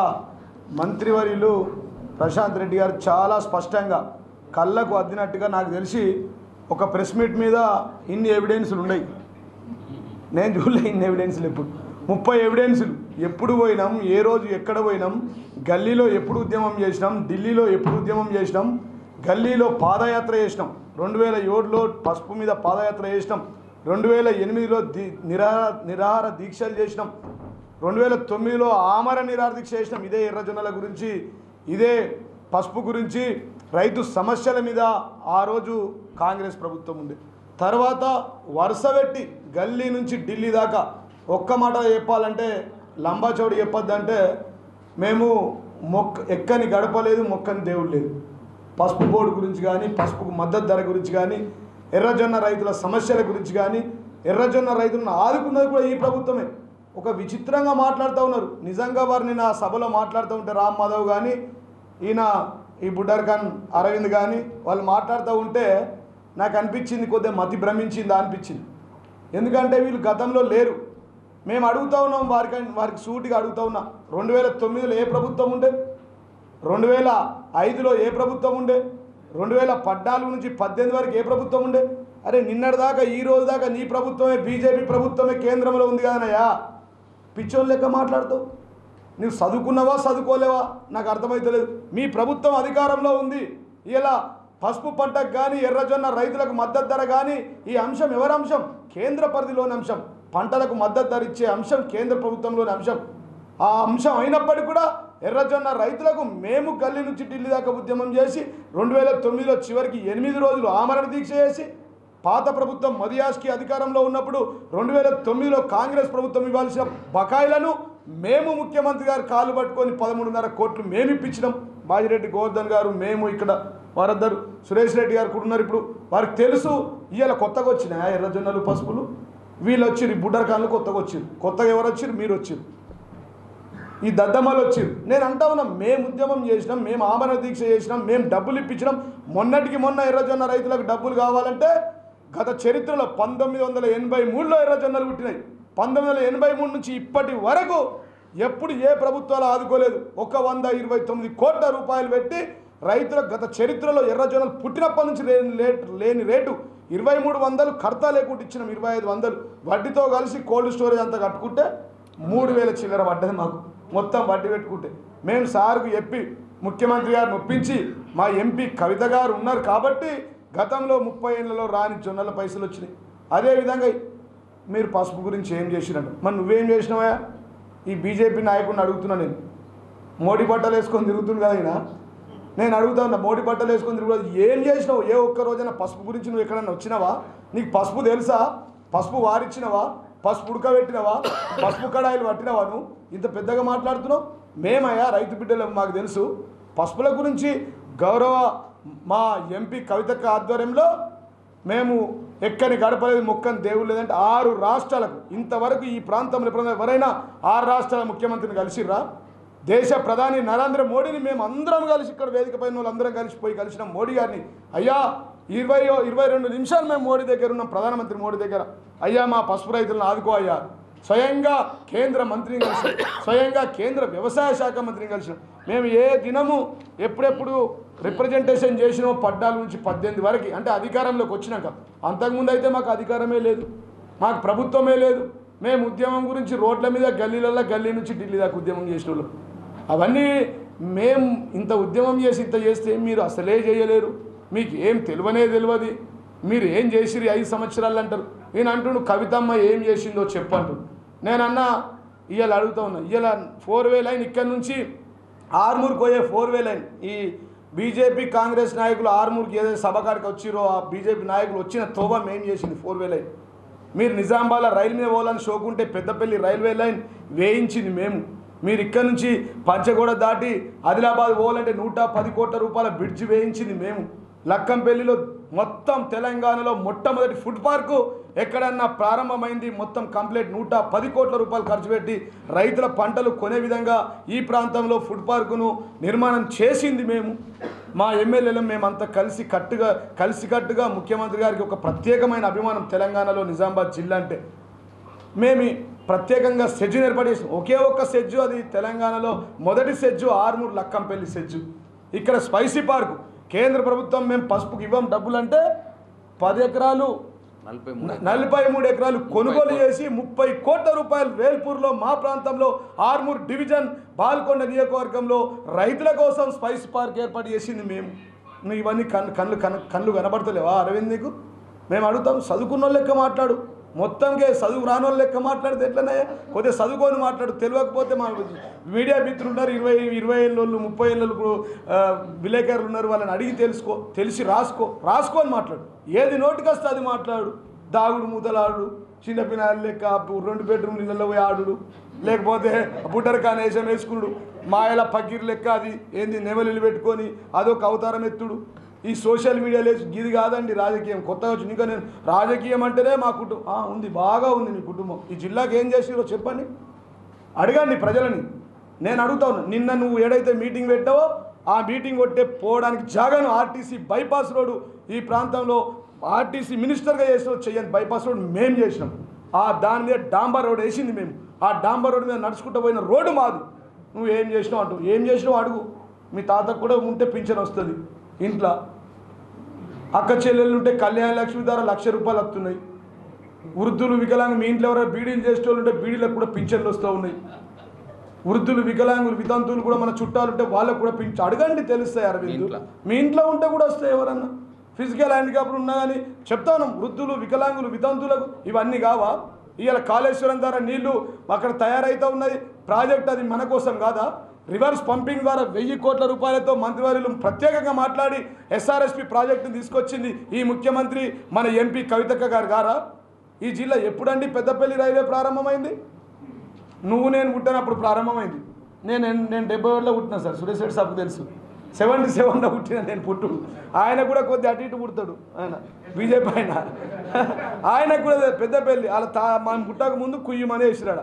మంత్రివర్యులు ప్రశాంత్ రెడ్డి గారు చాలా స్పష్టంగా కళ్ళకు అద్దినట్టుగా, నాకు తెలిసి ఒక ప్రెస్ మీట్ మీద ఇన్ని ఎవిడెన్సులు ఉన్నాయి, నేను చూడలే ఇన్ని ఎవిడెన్సులు. ఎప్పుడు 30 ఎవిడెన్సులు, ఎప్పుడు పోయినాం, ఏ రోజు ఎక్కడ పోయినాం, గల్లీలో ఎప్పుడు ఉద్యమం చేసినాం, ఢిల్లీలో ఎప్పుడు ఉద్యమం చేసినాం, గల్లీలో పాదయాత్ర చేసినాం, 2007లో పసుపు మీద పాదయాత్ర చేసినాం, 2008లో నిరాహార దీక్షలు చేసినాం, 2009లో ఆమర నిరాహార దీక్ష చేసినాం. ఇదే ఎర్రజొన్నల గురించి, ఇదే పసుపు గురించి, రైతు సమస్యల మీద ఆ రోజు కాంగ్రెస్ ప్రభుత్వం ఉంది. తర్వాత వరుస పెట్టి గల్లీ నుంచి ఢిల్లీ దాకా ఒక్క మాట చెప్పాలంటే, లంబాచౌడి చెప్పొద్దంటే, మేము ఎక్కని గడపలేదు, మొక్కని దేవుడు లేదు. పసుపు బోర్డు గురించి కానీ, పసుపుకు మద్దతు ధర గురించి కానీ, ఎర్రజొన్న రైతుల సమస్యల గురించి కానీ, ఎర్రజొన్న రైతులను ఆదుకున్నది కూడా ఈ ప్రభుత్వమే. ఒక విచిత్రంగా మాట్లాడుతూ ఉన్నారు. నిజంగా వారిని నా సభలో మాట్లాడుతూ ఉంటే రామ్ మాధవ్ కానీ, ఈయన ఈ బుడ్డర్ ఖాన్ అరవింద్ కానీ వాళ్ళు మాట్లాడుతూ ఉంటే నాకు అనిపించింది, కొద్దిగా మతి భ్రమించిందా అనిపించింది. ఎందుకంటే వీళ్ళు గతంలో లేరు. మేము అడుగుతూ ఉన్నాం, వారికి సూటిగా అడుగుతూ ఉన్నాం. 2009లో ఏ ప్రభుత్వం ఉండే, 2005లో ఏ ప్రభుత్వం ఉండే, 2014 నుంచి 18 వరకు ఏ ప్రభుత్వం ఉండే? అరే నిన్నటిదాకా ఈ రోజు దాకా నీ ప్రభుత్వమే, బీజేపీ ప్రభుత్వమే కేంద్రంలో ఉంది కదనయ్యా. పిచ్చోళ్ళు లెక్క మాట్లాడుతావు. నువ్వు చదువుకున్నావా చదువుకోలేవా నాకు అర్థమవుతలేదు. మీ ప్రభుత్వం అధికారంలో ఉంది. ఇలా పసుపు పంటకు కానీ, ఎర్రజొన్న రైతులకు మద్దతు ధర కానీ, ఈ అంశం ఎవరి అంశం? కేంద్ర పరిధిలోని అంశం. పంటలకు మద్దతు ధర ఇచ్చే అంశం కేంద్ర ప్రభుత్వంలోని అంశం. ఆ అంశం అయినప్పటికీ కూడా ఎర్రజొన్న రైతులకు మేము గల్లీ నుంచి ఢిల్లీ దాకా ఉద్యమం చేసి 2009లో చివరికి 8 రోజులు ఆమరణ దీక్ష చేసి, పాత ప్రభుత్వం మదియాస్కి అధికారంలో ఉన్నప్పుడు 2009లో కాంగ్రెస్ ప్రభుత్వం ఇవ్వాల్సిన బకాయిలను మేము ముఖ్యమంత్రి గారు కాలు పట్టుకొని 13.5 కోట్లు మేము ఇప్పించినాం. బాజిరెడ్డి గోవర్ధన్ గారు, మేము ఇక్కడ వారందరూ, సురేష్ రెడ్డి గారు కూడా ఉన్నారు. ఇప్పుడు వారికి తెలుసు ఇవాళ కొత్తగా వచ్చినాయా ఎర్రజొన్నలు పసుపులు. వీళ్ళు వచ్చిరు, బుడ్డర్ ఖాన్లు కొత్తగా వచ్చిరు. కొత్తగా ఎవరు వచ్చిరు? మీరు వచ్చిరు, ఈ దద్దమ్మలు వచ్చిరు. నేను అంటా ఉన్నా, మేము ఉద్యమం చేసినాం, మేము ఆమరణ దీక్ష చేసినాం, మేము డబ్బులు ఇప్పించినాం. మొన్నటికి మొన్న ఎర్రజొన్న రైతులకు డబ్బులు కావాలంటే గత చరిత్రలో 1983లో ఎర్రజొన్నలు పుట్టినాయి. 1983 నుంచి ఇప్పటి వరకు ఎప్పుడు ఏ ప్రభుత్వాలు ఆదుకోలేదు. 129 కోట్ల రూపాయలు పెట్టి రైతులకు గత చరిత్రలో ఎర్రజొన్నలు పుట్టినప్పటి నుంచి లేని రేటు 2300 కర్తా లేకుండా ఇచ్చినాం. 2500 వడ్డీతో కలిసి కోల్డ్ స్టోరేజ్ అంతా కట్టుకుంటే 3000 చిల్లర పడ్డది మాకు, మొత్తం వడ్డీ పెట్టుకుంటే. మేము సార్కు చెప్పి ముఖ్యమంత్రి గారిని ఒప్పించి, మా ఎంపీ కవిత గారు ఉన్నారు కాబట్టి గతంలో 30 ఏళ్లలో రాని జొన్నల పైసలు వచ్చినాయి. అదేవిధంగా మీరు పసుపు గురించి ఏం చేసినట్టు, మరి నువ్వేం చేసినావా? ఈ బీజేపీ నాయకుడిని అడుగుతున్నా నేను. మోడీ బట్టలు వేసుకొని తిరుగుతుంది కదా ఆయన. నేను అడుగుతా ఉన్నా, మోడీ బట్టలు వేసుకొని తిరుగుతుంది ఏం చేసినావు? ఏ ఒక్క రోజైనా పసుపు గురించి నువ్వు ఎక్కడన్నా వచ్చినావా? నీకు పసుపు తెలుసా? పసుపు వారిచ్చినవా? పసుపు ఉడకబెట్టినవా? పసుపు కడాయిలు పట్టినవా? నువ్వు ఇంత పెద్దగా మాట్లాడుతున్నావు. మేమయ్యా రైతు బిడ్డలు, మాకు తెలుసు. పసుపుల గురించి గౌరవ మా ఎంపీ కవితక్క ఆధ్వర్యంలో మేము ఎక్కని గడపలేదు, మొక్కని దేవుడు లేదంటే 6 రాష్ట్రాలకు ఇంతవరకు ఈ ప్రాంతంలో ఎవరైనా 6 రాష్ట్రాల ముఖ్యమంత్రిని కలిసిర్రా? దేశ ప్రధాని నరేంద్ర మోడీని మేము అందరం కలిసి, ఇక్కడ వేదిక పైన వాళ్ళందరం కలిసిన మోడీ గారిని, అయ్యా 22 నిమిషాలు మేము మోడీ దగ్గర ఉన్నాం, ప్రధానమంత్రి మోడీ దగ్గర. అయ్యా మా పసుపు రైతులను ఆదుకో అయ్యా. స్వయంగా కేంద్ర మంత్రిని కలిసి, స్వయంగా కేంద్ర వ్యవసాయ శాఖ మంత్రిని కలిసినాం. మేము ఏ దినము ఎప్పుడెప్పుడు రిప్రజెంటేషన్ చేసినామో 14 నుంచి 18 వరకు, అంటే అధికారంలోకి వచ్చినాక. అంతకుముందు అయితే మాకు అధికారమే లేదు, మాకు ప్రభుత్వమే లేదు. మేము ఉద్యమం గురించి రోడ్ల మీద గల్లీలలో, గల్లీ నుంచి ఢిల్లీ దాకా ఉద్యమం చేసిన వాళ్ళు. అవన్నీ మేము ఇంత ఉద్యమం చేసి ఇంత చేస్తే మీరు అసలే చేయలేరు, మీకు ఏం తెలియదు. మీరు ఏం చేసిరు 5 సంవత్సరాలు అంటారు. నేను అంటుండు కవితమ్మ ఏం చేసిందో చెప్పంటు. నేనన్నా ఇవాళ అడుగుతా ఉన్నా, ఇవాళ 4-వే లైన్ ఇక్కడ నుంచి ఆర్మూర్కి పోయే 4-వే లైన్, ఈ బీజేపీ కాంగ్రెస్ నాయకులు ఆర్మూర్కి ఏదైతే సభ కాడికి వచ్చిరో ఆ బీజేపీ నాయకులు వచ్చిన తోవ మేము చేసింది 4-వే లైన్. మీరు నిజామాబాద్లో రైలు మీద పోవాలని షోకుంటే పెద్దపల్లి రైల్వే లైన్ వేయించింది మేము. మీరు ఇక్కడ నుంచి పంచగూడ దాటి ఆదిలాబాద్ పోవాలంటే 110 కోట్ల రూపాయల బ్రిడ్జ్ వేయించింది మేము. లక్కంపల్లిలో మొత్తం తెలంగాణలో మొట్టమొదటి ఫుడ్ పార్కు ఎక్కడన్నా ప్రారంభమైంది. మొత్తం కంప్లీట్ 110 కోట్ల రూపాయలు ఖర్చు పెట్టి రైతుల పంటలు కొనే విధంగా ఈ ప్రాంతంలో ఫుడ్ పార్కును నిర్మాణం చేసింది మేము. మా ఎమ్మెల్యేలు మేమంతా కలిసికట్టుగా ముఖ్యమంత్రి గారికి ఒక ప్రత్యేకమైన అభిమానం. తెలంగాణలో నిజామాబాద్ జిల్లా అంటే మేము ప్రత్యేకంగా సెడ్జును ఏర్పాటు చేసాం. ఒకే ఒక్క సెడ్జు, అది తెలంగాణలో మొదటి సెడ్జు ఆర్మూర్ లక్కంపల్లి సెడ్జు. ఇక్కడ స్పైసీ పార్కు కేంద్ర ప్రభుత్వం మేము పసుపుకి ఇవ్వం డబ్బులు అంటే 10 ఎకరాలు 43 ఎకరాలు కొనుగోలు చేసి 30 కోట్ల రూపాయలు వేల్పూర్లో మా ప్రాంతంలో ఆర్మూర్ డివిజన్ బాల్కొండ నియోజకవర్గంలో రైతుల కోసం స్పైస్ పార్క్ ఏర్పాటు చేసింది మేము. నువ్వు ఇవన్నీ కళ్ళు కనబడతలేవా అరవింద్ నీకు? మేము అడుగుతాం, చదువుకున్న వాళ్ళు లెక్క మాట్లాడు. మొత్తంకే చదువు రాని వాళ్ళు లెక్క మాట్లాడితే ఎట్లనే? కొద్దిగా చదువుకొని మాట్లాడు. తెలియకపోతే మా మీడియా మిత్రులు ఉన్నారు, 20 ఏళ్ళు 30 ఏళ్ళు విలేకరులు ఉన్నారు, వాళ్ళని అడిగి తెలుసుకో, తెలిసి రాసుకొని మాట్లాడు. ఏది నోటికి వస్తే అది మాట్లాడు. దాగుడు మూతలాడు, చిన్నపిల్లలు లెక్క 2 బెడ్రూమ్ ఇళ్ళలో పోయి ఆడు, లేకపోతే బుట్టర్ కానేసం వేసుకున్నాడు, మాయల పకీర్ లెక్క అది ఏంది నెమలిలు పెట్టుకొని అదొక అవతారం ఎత్తుడు. ఈ సోషల్ మీడియాలో ఇది కాదండి రాజకీయం. కొత్తగా వచ్చి ఇంకా నేను రాజకీయం అంటేనే మా కుటుంబం ఉంది, బాగా ఉంది మీ కుటుంబం. ఈ జిల్లాకి ఏం చేసిరో చెప్పండి, అడగండి ప్రజలని. నేను అడుగుతాను, నిన్న నువ్వు ఏడైతే మీటింగ్ పెట్టావో ఆ మీటింగ్ కొట్టే పోవడానికి జాగాను ఆర్టీసీ బైపాస్ రోడ్డు ఈ ప్రాంతంలో ఆర్టీసీ మినిస్టర్గా చేసిన చెయ్యని బైపాస్ రోడ్ మేము చేసినాం. దాని మీద డాంబర్ రోడ్ వేసింది మేము. ఆ డాంబర్ రోడ్డు మీద నడుచుకుంటూ పోయిన రోడ్డు మాది. నువ్వు ఏం చేసినావు అంటూ, ఏం చేసినావు అడుగు. మీ తాతకు కూడా ఉంటే పింఛన్ వస్తుంది. ఇంట్లో అక్క చెల్లెళ్ళు ఉంటే కళ్యాణ లక్ష్మి ద్వారా ₹1,00,000 వస్తున్నాయి. వృద్ధులు వికలాంగులు మీ ఇంట్లో ఎవరైనా బీడీలు చేసేటోళ్ళు ఉంటే బీడీలకు కూడా పింఛన్లు వస్తూ ఉన్నాయి. వృద్ధులు వికలాంగులు వితంతువులు కూడా మన చుట్టాలు ఉంటే వాళ్ళకు కూడా అడగండి, తెలుస్తాయి. అరవింద్ మీ ఇంట్లో ఉంటే కూడా వస్తాయి. ఎవరన్నా ఫిజికల్ హ్యాండిక్యాప్లు ఉన్నా కానీ చెప్తాను, వృద్ధులు వికలాంగులు వితంతువులకు ఇవన్నీ కావా? ఇవాళ కాళేశ్వరం ద్వారా నీళ్లు అక్కడ తయారైతే ఉన్నది ప్రాజెక్ట్, అది మన కోసం కాదా? రివర్స్ పంపింగ్ ద్వారా 1,000 కోట్ల రూపాయలతో మంత్రివర్యులు ప్రత్యేకంగా మాట్లాడి ఎస్ఆర్ఎస్పి ప్రాజెక్టును తీసుకొచ్చింది ఈ ముఖ్యమంత్రి మన ఎంపీ కవితక్క గారా? ఈ జిల్లా ఎప్పుడండి పెద్దపల్లి రైల్వే ప్రారంభమైంది? నువ్వు నేను పుట్టినప్పుడు ప్రారంభమైంది. నేను 70 పుట్టినా సార్, సురేష్ రెడ్డి సార్కు తెలుసు. 77లో పుట్టిన నేను పుట్టుడు. ఆయన కూడా కొద్ది అటు ఇటు పుడతాడు, ఆయన బీజేపీ ఆయన కూడా పెద్దపల్లి మనం పుట్టక ముందు కుయ్యమనే వేసిరాడ.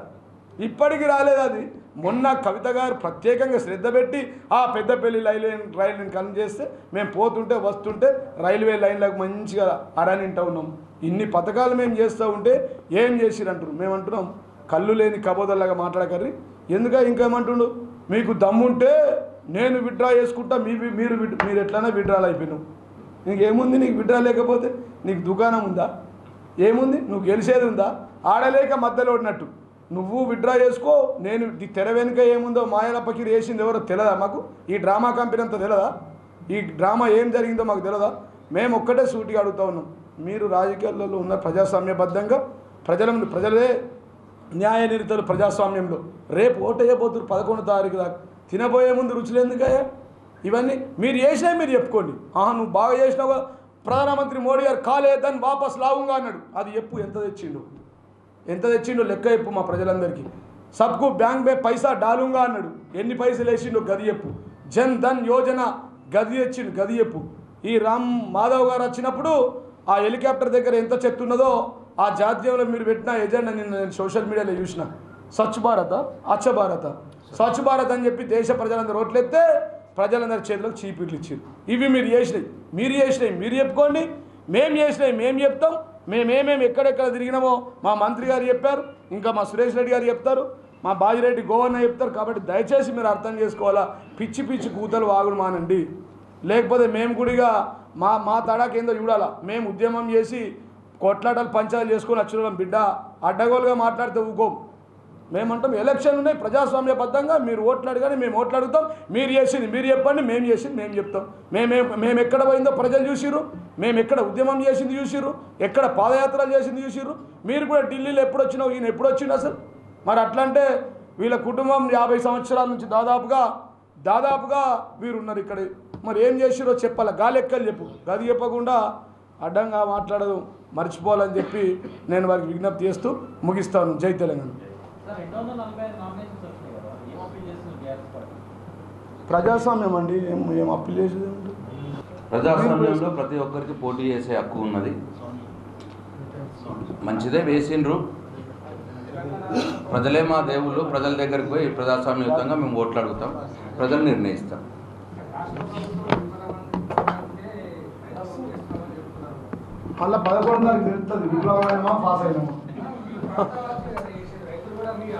ఇప్పటికి రాలేదు అది. మొన్న కవిత గారు ప్రత్యేకంగా శ్రద్ధ పెట్టి ఆ పెద్దపల్లి రైలుని కన్ చేస్తే మేము పోతుంటే వస్తుంటే రైల్వే లైన్లకు మంచిగా అరనింటూ ఉన్నాం. ఇన్ని పథకాలు మేము చేస్తూ ఉంటే ఏం చేసిరంటారు? మేము అంటున్నాం, కళ్ళు లేని కబోదల్లాగా మాట్లాడకర్రి. ఎందుక ఇంకేమంటుండు, మీకు దమ్ముంటే నేను విత్డ్రా చేసుకుంటా, మీరు ఎట్లైనా విత్డ్రాలు అయిపోయినావు. నీకేముంది? నీకు విత్డ్రా లేకపోతే నీకు దుకాణం ఉందా? ఏముంది? నువ్వు గెలిచేది ఉందా? ఆడలేక మధ్యలో ఉన్నట్టు నువ్వు విత్డ్రా చేసుకో. నేను తెర వెనుక ఏముందో మాయల పకీర్ వేసింది ఎవరో తెలియదా మాకు? ఈ డ్రామా కంపెనీ అంతా తెలియదా? ఈ డ్రామా ఏం జరిగిందో మాకు తెలియదా? మేము ఒక్కటే సూటిగా అడుగుతూ ఉన్నాం, మీరు రాజకీయాలలో ఉన్న ప్రజాస్వామ్యబద్ధంగా ప్రజలే న్యాయ నిరతలు ప్రజాస్వామ్యంలో రేపు ఓటేయబోతున్నారు 11వ తారీఖు దాకా. తినబోయే ముందు రుచులు ఎందుకయ్యా? ఇవన్నీ మీరు చేసినాయి మీరు చెప్పుకోండి. నువ్వు బాగా చేసినావా? ప్రధానమంత్రి మోడీ గారు కాలే దాన్ని వాపస్ లావుగా అన్నాడు. అది చెప్పు, ఎంత తెచ్చిండో లెక్క చెప్పు మా ప్రజలందరికీ. సబ్కు బ్యాంక్ మే పైసా డాలుంగా అన్నాడు. ఎన్ని పైసలు వేసిండో గది చెప్పు. జన్ ధన్ యోజన గది చెప్పు. ఈ రామ్ మాధవ్ గారు వచ్చినప్పుడు ఆ హెలికాప్టర్ దగ్గర ఎంత చెత్త ఉన్నదో ఆ జాతీయంలో మీరు పెట్టిన ఎజెండా నేను సోషల్ మీడియాలో చూసిన. స్వచ్ఛ భారత్ అని చెప్పి దేశ ప్రజలందరూ ఓట్లెత్తే ప్రజలందరి చేతులకు చీపీట్లు ఇచ్చారు. ఇవి మీరు చేసినాయి మీరు చెప్పుకోండి. మేము చేసినాయి మేము చెప్తాం. మేమేమేమి ఎక్కడెక్కడ తిరిగినామో మా మంత్రి గారు చెప్పారు, ఇంకా మా సురేష్ రెడ్డి గారు చెప్తారు, మా బాజిరెడ్డి గోవర్న చెప్తారు. కాబట్టి దయచేసి మీరు అర్థం చేసుకోవాలా, పిచ్చి కూతలు వాగుడు మానండి. లేకపోతే మేము కూడా మా తడాకేందో చూడాలా. మేము ఉద్యమం చేసి కొట్లాటలు పంచాలు చేసుకొని వచ్చిన బిడ్డ అడ్డగోలుగా మాట్లాడితే ఊకోం. మేమంటాం ఎలక్షన్లు ఉన్నాయి ప్రజాస్వామ్యబద్ధంగా, మీరు ఓట్లు అడగానే మేము ఓట్లు అడుగుతాం. మీరు చేసింది మీరు చెప్పండి, మేము చేసింది మేము చెప్తాం. మేము ఎక్కడ పోయిందో ప్రజలు చూసిర్రు, మేము ఎక్కడ ఉద్యమం చేసింది చూసిర్రు, ఎక్కడ పాదయాత్రలు చేసింది చూసిర్రు. మీరు కూడా ఢిల్లీలో ఎప్పుడు వచ్చినావు, ఈయన ఎప్పుడు వచ్చిండు అసలు? మరి అట్లంటే వీళ్ళ కుటుంబం 50 సంవత్సరాల నుంచి దాదాపుగా వీరున్నారు ఇక్కడ. మరి ఏం చేసిరో చెప్పాలి, గాలెక్కలు చెప్పు. గది చెప్పకుండా అడ్డంగా మాట్లాడదు మర్చిపోవాలని చెప్పి నేను వారికి విజ్ఞప్తి చేస్తూ ముగిస్తాను. జై తెలంగాణ. ప్రజాస్వామ్యం అండి, ఏం అప్పీల్ చేసేది? ప్రజాస్వామ్యంలో ప్రతి ఒక్కరికి పోటీ చేసే హక్కు ఉన్నది. మంచిదే వేసిండ్రు. ప్రజలే మా దేవుళ్ళు. ప్రజల దగ్గరికి పోయి ప్రజాస్వామ్యయుతంగా మేము ఓట్లు అడుగుతాం, ప్రజలు నిర్ణయిస్తాం. మళ్ళీ 11 తెలుస్తుంది విప్లవమైనమా పాస్ అయినామా.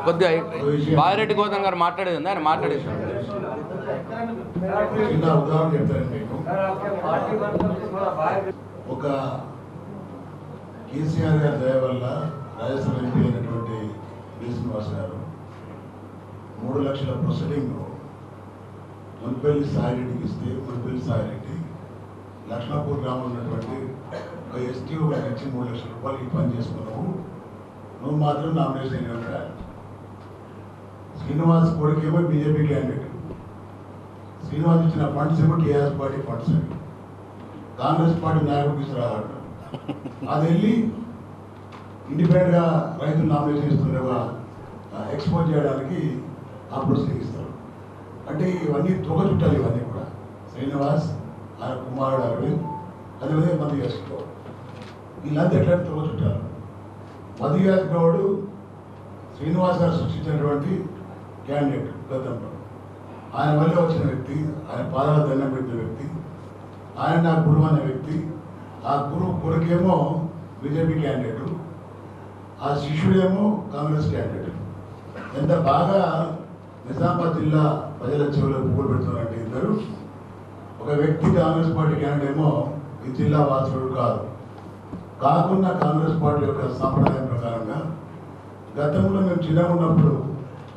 కొద్దిగా బాజిరెడ్డి గౌతమ్ గారు మాట్లాడేది ఉంది, ఆయన మాట్లాడేసారు. ఉదాహరణ చెప్తాను మీకు. ఒక కేసీఆర్ గారి దయ వల్ల రాజ్యసభ ఎంపీ అయినటువంటి బి శ్రీనివాస్ గారు 3 లక్షల ప్రొసీడింగ్ మున్పల్లి సాయిరెడ్డికి ఇస్తే మున్పల్లి సాయిరెడ్డి లక్ష్మణపూర్ గ్రామంలో ఉన్నటువంటి ఒక ఎస్టీ ఒకరికి ఇచ్చి 3 లక్షల రూపాయలు ఈ పని చేసుకున్నావు, నువ్వు మాత్రం నామినేషన్ అయినా. శ్రీనివాస్ కొడుకేమో బీజేపీ క్యాండిడేట్. శ్రీనివాస్ ఇచ్చిన ఫండ్స్ ఏమో టీఆర్ఎస్ పార్టీ ఫండ్స్ అని కాంగ్రెస్ పార్టీ నాయకుడికి ఇస్తున్నారు. అది వెళ్ళి ఇండిపెండెంట్గా రైతులు నామినేషన్ ఇస్తుండగా ఎక్స్పోజ్ చేయడానికి అప్పుడు శ్రమిస్తారు. అంటే ఇవన్నీ తొగ చుట్టాలి. ఇవన్నీ కూడా శ్రీనివాస్, ఆయన కుమారుడు అరవింద్, అదేవిధంగా మధుయాస్ గౌడ్, వీళ్ళంతా ఎట్లా తొగ చుట్టారు. మధుయాస్ గౌడ్ శ్రీనివాస్ గారు సృష్టించినటువంటి క్యాండిడేట్ గతంలో. ఆయన వల్ల వచ్చిన వ్యక్తి, ఆయన పాదాల దండం పెట్టిన వ్యక్తి, ఆయన నా గురువు అనే వ్యక్తి. ఆ గురువు కొడుకేమో బీజేపీ క్యాండిడేట్, ఆ శిష్యుడేమో కాంగ్రెస్ క్యాండిడేట్. ఎంత బాగా నిజామాబాద్ జిల్లా ప్రజల చెవులో పువ్వులు పెడుతున్నారంటే ఇద్దరు. ఒక వ్యక్తి కాంగ్రెస్ పార్టీ క్యాండిడేట్ ఏమో ఈ జిల్లా వాసుడు కాదు. కాకుండా కాంగ్రెస్ పార్టీ యొక్క సాంప్రదాయం ప్రకారంగా గతంలో మేము చిన్నగా ఉన్నప్పుడు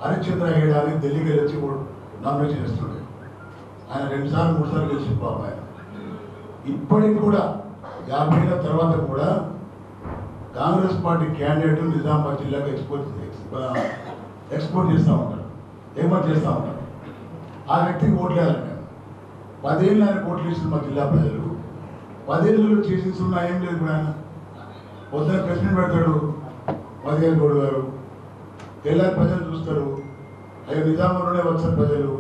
హరిశ్చంద్ర అయ్యడానికి ఢిల్లీకి వెళ్ళి నామినేషన్ చేస్తుండే. ఆయన 2 సార్లు 3 సార్లు గెలిచి పాపం ఆయన. ఇప్పటికి కూడా 50 ఏళ్ళ తర్వాత కూడా కాంగ్రెస్ పార్టీ క్యాండిడేట్ నిజామాబాద్ జిల్లాకు ఎక్స్పోర్ట్ చేస్తూ ఉంటారు, ఎగుమతి చేస్తూ ఉంటారు. ఆ వ్యక్తికి ఓట్లు వేయాలి. 10 ఏళ్ళు ఆయన ఓట్లు ఇస్తుంది మా జిల్లా ప్రజలు. 10 ఏళ్ళు చేసిన ఏం లేదు కూడా. ఆయన పొద్దున ప్రెసిడెంట్ పెడతాడు మధుయాస్ గౌడ్ గారు, తెల్లారి ప్రజలు చూస్తారు. అయ్యో నిజామాబాద్లోనే వచ్చారు ప్రజలు.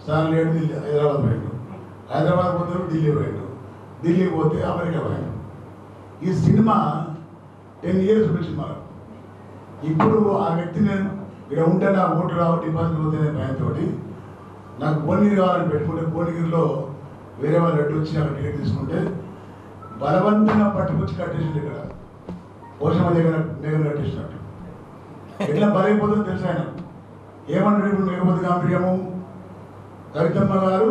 సార్ లేడు ఢిల్లీ, హైదరాబాద్ పోయాడు, హైదరాబాద్ పోతారు ఢిల్లీ పోయాడు, ఢిల్లీ పోతే అమెరికా పోయాడు. ఈ సినిమా 10 ఇయర్స్ చూపించింది మనకు. ఇప్పుడు ఆ వ్యక్తి నేను ఇక్కడ ఉంటే నా ఓటు రావు, డిపాజిట్ పోతే భయంతో నాకు భువనగిరి కావాలని పెట్టుకుంటే భువనగిరిలో వేరే వాళ్ళు అడ్డు వచ్చి అక్కడ టికెట్ తీసుకుంటే బలవంతంగా పట్టుకొచ్చి కట్టేసింది. ఇక్కడ పోషమ దగ్గర కట్టేసినట్టు ఎట్లా బలైపోతుందో తెలుసు. ఆయన ఏమంటాడు ఇప్పుడు మేకపోతే గాంభీర్యము, కవితమ్మ గారు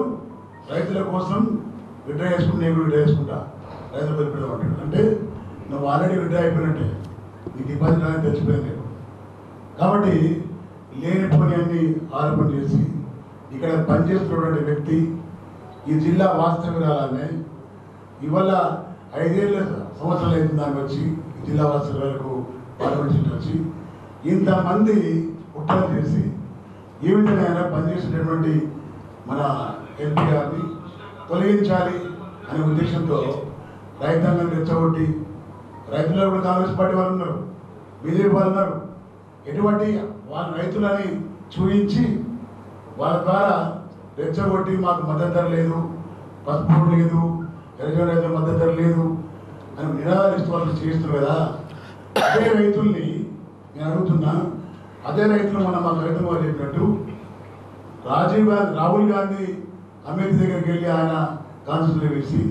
రైతుల కోసం విడ్రా చేసుకుని నేను విడ్రా చేసుకుంటా, రైతులు బలిపెడదామంటాడు. అంటే నువ్వు ఆల్రెడీ విడ్రా అయిపోయినట్టే, నీ డిపాజిట్ అనేది తెలిసిపోయింది నీకు. కాబట్టి లేనిపోని అన్ని ఆరోపణ చేసి ఇక్కడ పనిచేస్తున్నటువంటి వ్యక్తి ఈ జిల్లా వాస్తవ్యురాలనే ఇవాళ 5 సంవత్సరాలు అయింది దానికి వచ్చి ఈ జిల్లా వాస్తవ్యాలకు పాల్గొని వచ్చి ఇంతమంది కుట్రలు చేసి ఏ విధంగా పనిచేసేటటువంటి మన ఎంపీ గారిని తొలగించాలి అనే ఉద్దేశంతో రైతాంగం రెచ్చగొట్టి, రైతుల్లో కూడా కాంగ్రెస్ పార్టీ వాళ్ళు ఉన్నారు, బీజేపీ వాళ్ళు ఉన్నారు, ఎటువంటి వాళ్ళ రైతులని చూపించి వాళ్ళ ద్వారా రెచ్చగొట్టి మాకు మద్దతు ధర లేదు, పసుపు లేదు, ఎర్రజొన్న రైతుల మద్దతు ధర లేదు అని నినాదాలు ఇస్తూ వాళ్ళు చేస్తున్నారు కదా. అదే రైతుల్ని నేను అడుగుతున్నా, అదే రైతులు మన మా కవితమ్మ గారు చెప్పినట్టు రాహుల్ గాంధీ అమేథీ దగ్గరికి వెళ్ళి ఆయన కాన్స్టిట్యూషన్ వేసి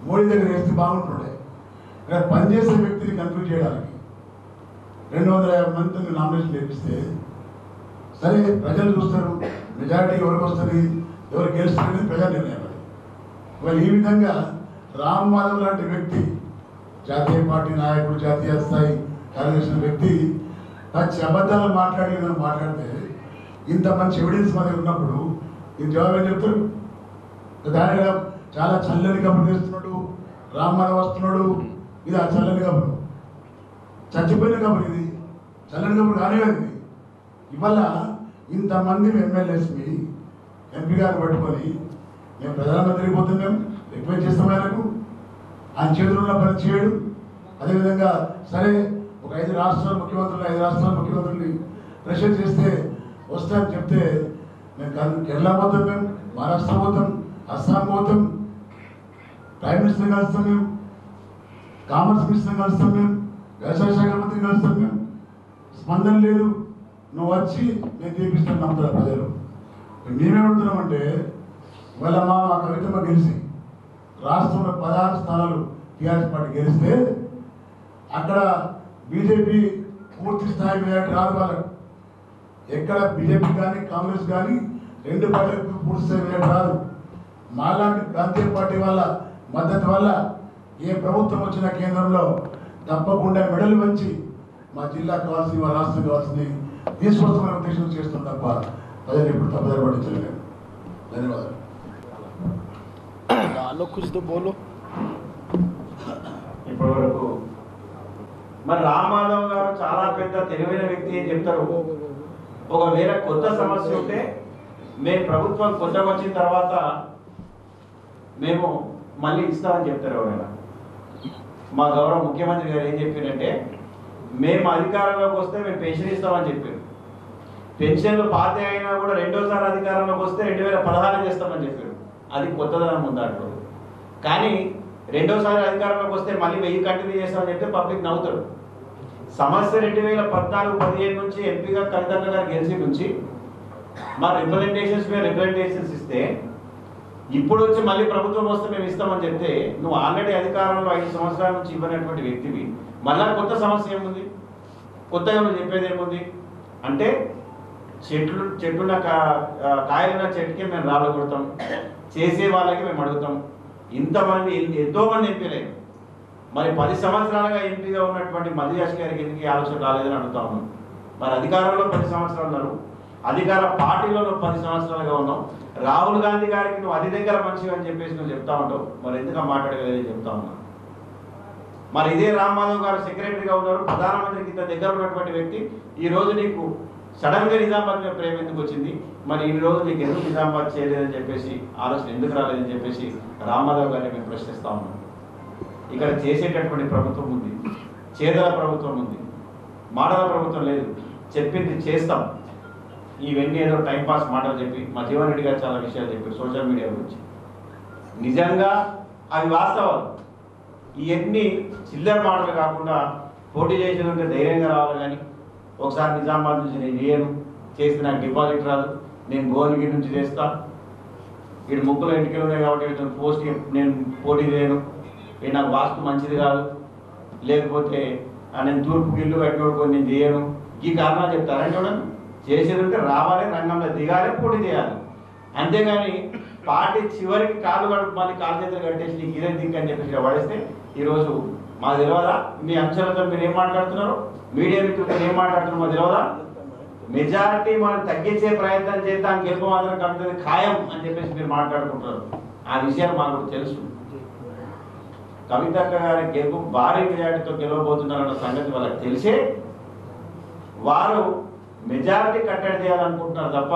మోడీ దగ్గర వేస్తే బాగుంటుండే. ఇక్కడ పనిచేసే వ్యక్తిని కన్ఫ్యూజ్ చేయడానికి 250 మందిని నామినేషన్ వేపిస్తే సరే ప్రజలు చూస్తారు, మెజారిటీ ఎవరికి వస్తుంది, ఎవరు గెలుస్తుంది ప్రజా నిర్ణయం. ఇవాళ ఈ విధంగా రామ్ మాధవ్ లాంటి వ్యక్తి, జాతీయ పార్టీ నాయకుడు, జాతీయ స్థాయి కార్యదర్శి వ్యక్తి పచ్చి అబద్ధాలు మాట్లాడితే ఇంత మంచి ఎవిడెన్స్ మన ఉన్నప్పుడు ఈ జవాబు ఏం చెప్తారు? దానిగా చాలా చల్లని కబురు చేస్తున్నాడు, రామ్ మాధవ్ వస్తున్నాడు, ఇది ఆ చల్లని కబురు, చచ్చిపోయిన కబురు, ఇది చల్లని కబురు కానివ్వండి. ఇవాళ ఇంతమంది ఎమ్మెల్యేస్ని ఎంపీ గారు పట్టుకొని మేము ప్రధానమంత్రికి పోతున్నాం రిక్వెస్ట్ చేస్తాం, ఆయన చేతులు ఉన్న పని చేయడు. అదేవిధంగా సరే ఒక 5 రాష్ట్రాల ముఖ్యమంత్రుల్ని ప్రెషర్ చేస్తే వస్తామని చెప్తే మేము కేరళ పోతాం, మేము మహారాష్ట్ర పోతాం, అస్సాం పోతాం, ప్రైమ్ మినిస్టర్ కలుస్తాం, మేము కామర్స్ మినిస్టర్ కలుస్తాం, మేము వ్యవసాయ శాఖ మంత్రిని కలుస్తాం, మేము స్పందన లేదు. నువ్వు వచ్చి నేను తీపిస్తాను నమ్ముతారు ప్రజలు. మేమేమంటున్నామంటే వాళ్ళ మా కవితమ్మ గెలిచి రాష్ట్రంలో 16 స్థానాలు టీఆర్ఎస్ పార్టీ గెలిస్తే అక్కడ బీజేపీ పూర్తి స్థాయి మెజార్టీ రాదు వాళ్ళకు. ఎక్కడ బీజేపీ కానీ కాంగ్రెస్ కానీ 2 పార్టీలకు పూర్తి స్థాయి మెజార్టీ రాదు. మాలాంటి ప్రాంతీయ పార్టీ వాళ్ళ మద్దతు వల్ల ఏ ప్రభుత్వం వచ్చిన కేంద్రంలో తప్పకుండా మెడలు వంచి మా జిల్లా కావాల్సింది, మా రాష్ట్రం కావాల్సింది తీసుకొస్తామనే ఉద్దేశం చేస్తుంది తప్ప ప్రజలు ఎప్పుడు తప్పదారి పట్టించలేదు. ధన్యవాదాలు. कुछ तो बोलो। ఇప్పటి వరకు మరి రామాధవ్ గారు చాలా పెద్ద తెలివైన వ్యక్తి అని చెప్తారు. ఒకవేళ కొత్త సమస్య ఉంటే మేము ప్రభుత్వం కొత్తగా వచ్చిన తర్వాత మేము మళ్ళీ ఇస్తామని చెప్తారు. ఎవరైనా మా గౌరవ ముఖ్యమంత్రి గారు ఏం చెప్పారంటే మేము అధికారంలోకి వస్తే మేము పెన్షన్ ఇస్తామని చెప్పారు. పెన్షన్లు పాత అయినా కూడా రెండోసారి అధికారంలోకి వస్తే 2016 చేస్తామని చెప్పారు. అది కొత్తదనం ఉంది దాంట్లో. కానీ రెండోసారి అధికారంలోకి వస్తే మళ్ళీ 1000 కంటిన్యూ చేస్తామని చెప్తే పబ్లిక్ నవ్వుతాడు. సమస్య 2014-15 నుంచి ఎంపీగా కవితక్క గారు గెలిచి నుంచి మా రిప్రజెంటేషన్స్ మీద రిప్రజెంటేషన్స్ ఇస్తే ఇప్పుడు వచ్చి మళ్ళీ ప్రభుత్వం వస్తే మేము ఇస్తామని చెప్తే నువ్వు ఆల్రెడీ అధికారంలో 5 సంవత్సరాల నుంచి ఇవ్వనటువంటి వ్యక్తివి మళ్ళా కొత్త సమస్య ఏముంది? కొత్తగా నువ్వు చెప్పేది ఏముంది అంటే చెట్టున్న కాయలున్న చెట్టుకి మేము రాళ్ళు కొడతాం, చేసే వాళ్ళకి మేము అడుగుతాం. ఇంతమంది ఎంతోమంది ఎంపీలే మరి 10 సంవత్సరాలుగా ఎంపీగా ఉన్నటువంటి మధుయాష్ గారికి ఎందుకు ఆలోచన రాలేదని అడుగుతా ఉన్నాం. మరి అధికారంలో 10 సంవత్సరాలు ఉన్నారు, అధికార పార్టీలో 10 సంవత్సరాలుగా ఉన్నాం. రాహుల్ గాంధీ గారికి నువ్వు అతి దగ్గర మనిషి అని చెప్పేసి నువ్వు చెప్తా ఉంటావు, మరి ఎందుకు మాట్లాడగలేదని చెప్తా ఉన్నావు. మరి ఇదే రామ్మాధవ్ గారు సెక్రటరీగా ఉన్నారు, ప్రధానమంత్రికి ఇంత దగ్గర ఉన్నటువంటి వ్యక్తి. ఈ రోజు నీకు సడన్గా నిజామాబాద్ మీద ప్రేమ ఎందుకు వచ్చింది? మరి ఈ రోజు నీకు ఎందుకు నిజామాబాద్ చేయలేదని చెప్పేసి ఆలోచన ఎందుకు రాలేదని చెప్పేసి రామ్మాధవ్ గారిని మేము ప్రశ్నిస్తా ఉన్నాం. ఇక్కడ చేసేటటువంటి ప్రభుత్వం ఉంది, చేదల ప్రభుత్వం ఉంది, మాటల ప్రభుత్వం లేదు. చెప్పింది చేస్తాం. ఇవన్నీ ఏదో టైంపాస్ మాటలు చెప్పి మా జీవన్ రెడ్డి గారు చాలా విషయాలు చెప్పారు సోషల్ మీడియా గురించి. నిజంగా అవి వాస్తవాలు. ఇవన్నీ చిల్లర మాటలు కాకుండా పోటీ చేసేది ఉంటే ధైర్యంగా రావాలి. కానీ ఒకసారి నిజామాబాద్ నుంచి నేను చేయను, చేస్తే నాకు డిపాజిట్ రాదు, నేను భువనగిరి నుంచి చేస్తా, వీడు ముక్కులో ఎన్నికలు ఉన్నాయి కాబట్టి నేను పోటీ చేయను, ఇది నాకు వాస్తు మంచిది కాదు, లేకపోతే నేను తూర్పుకి ఇల్లు కట్టినోడుకొని నేను చేయను, ఈ కారణాలు చెప్తారంటే చూడండి. చేసేది ఉంటే రావాలి, రంగంలో దిగాలి, పోటీ చేయాలి. అంతేగాని పార్టీ చివరికి కాళ్ళు మళ్ళీ కాలు చేతులు కట్టేసి నీకు ఇదే దిక్కు అని చెప్పేసి పడేస్తే ఈరోజు మాకు తెలియదా? మీ అంశాలతో మీరు ఏం మాట్లాడుతున్నారు, మీడియా మిత్రులతో ఏం మాట్లాడుతున్నారు మాకు తెలియదా? మెజారిటీ మనం తగ్గించే ప్రయత్నం చేద్దాం, గెలుపు మాత్రం కలుగుతుంది ఖాయం అని చెప్పేసి మీరు మాట్లాడుకుంటున్నారు. ఆ విషయాలు మాకు తెలుసు. కవితక్క గారి గెలుపు భారీ మెజారిటీతో గెలవబోతున్నారన్న సంగతి వాళ్ళకి తెలిసే వారు మెజారిటీ కట్టడి చేయాలనుకుంటున్నారు తప్ప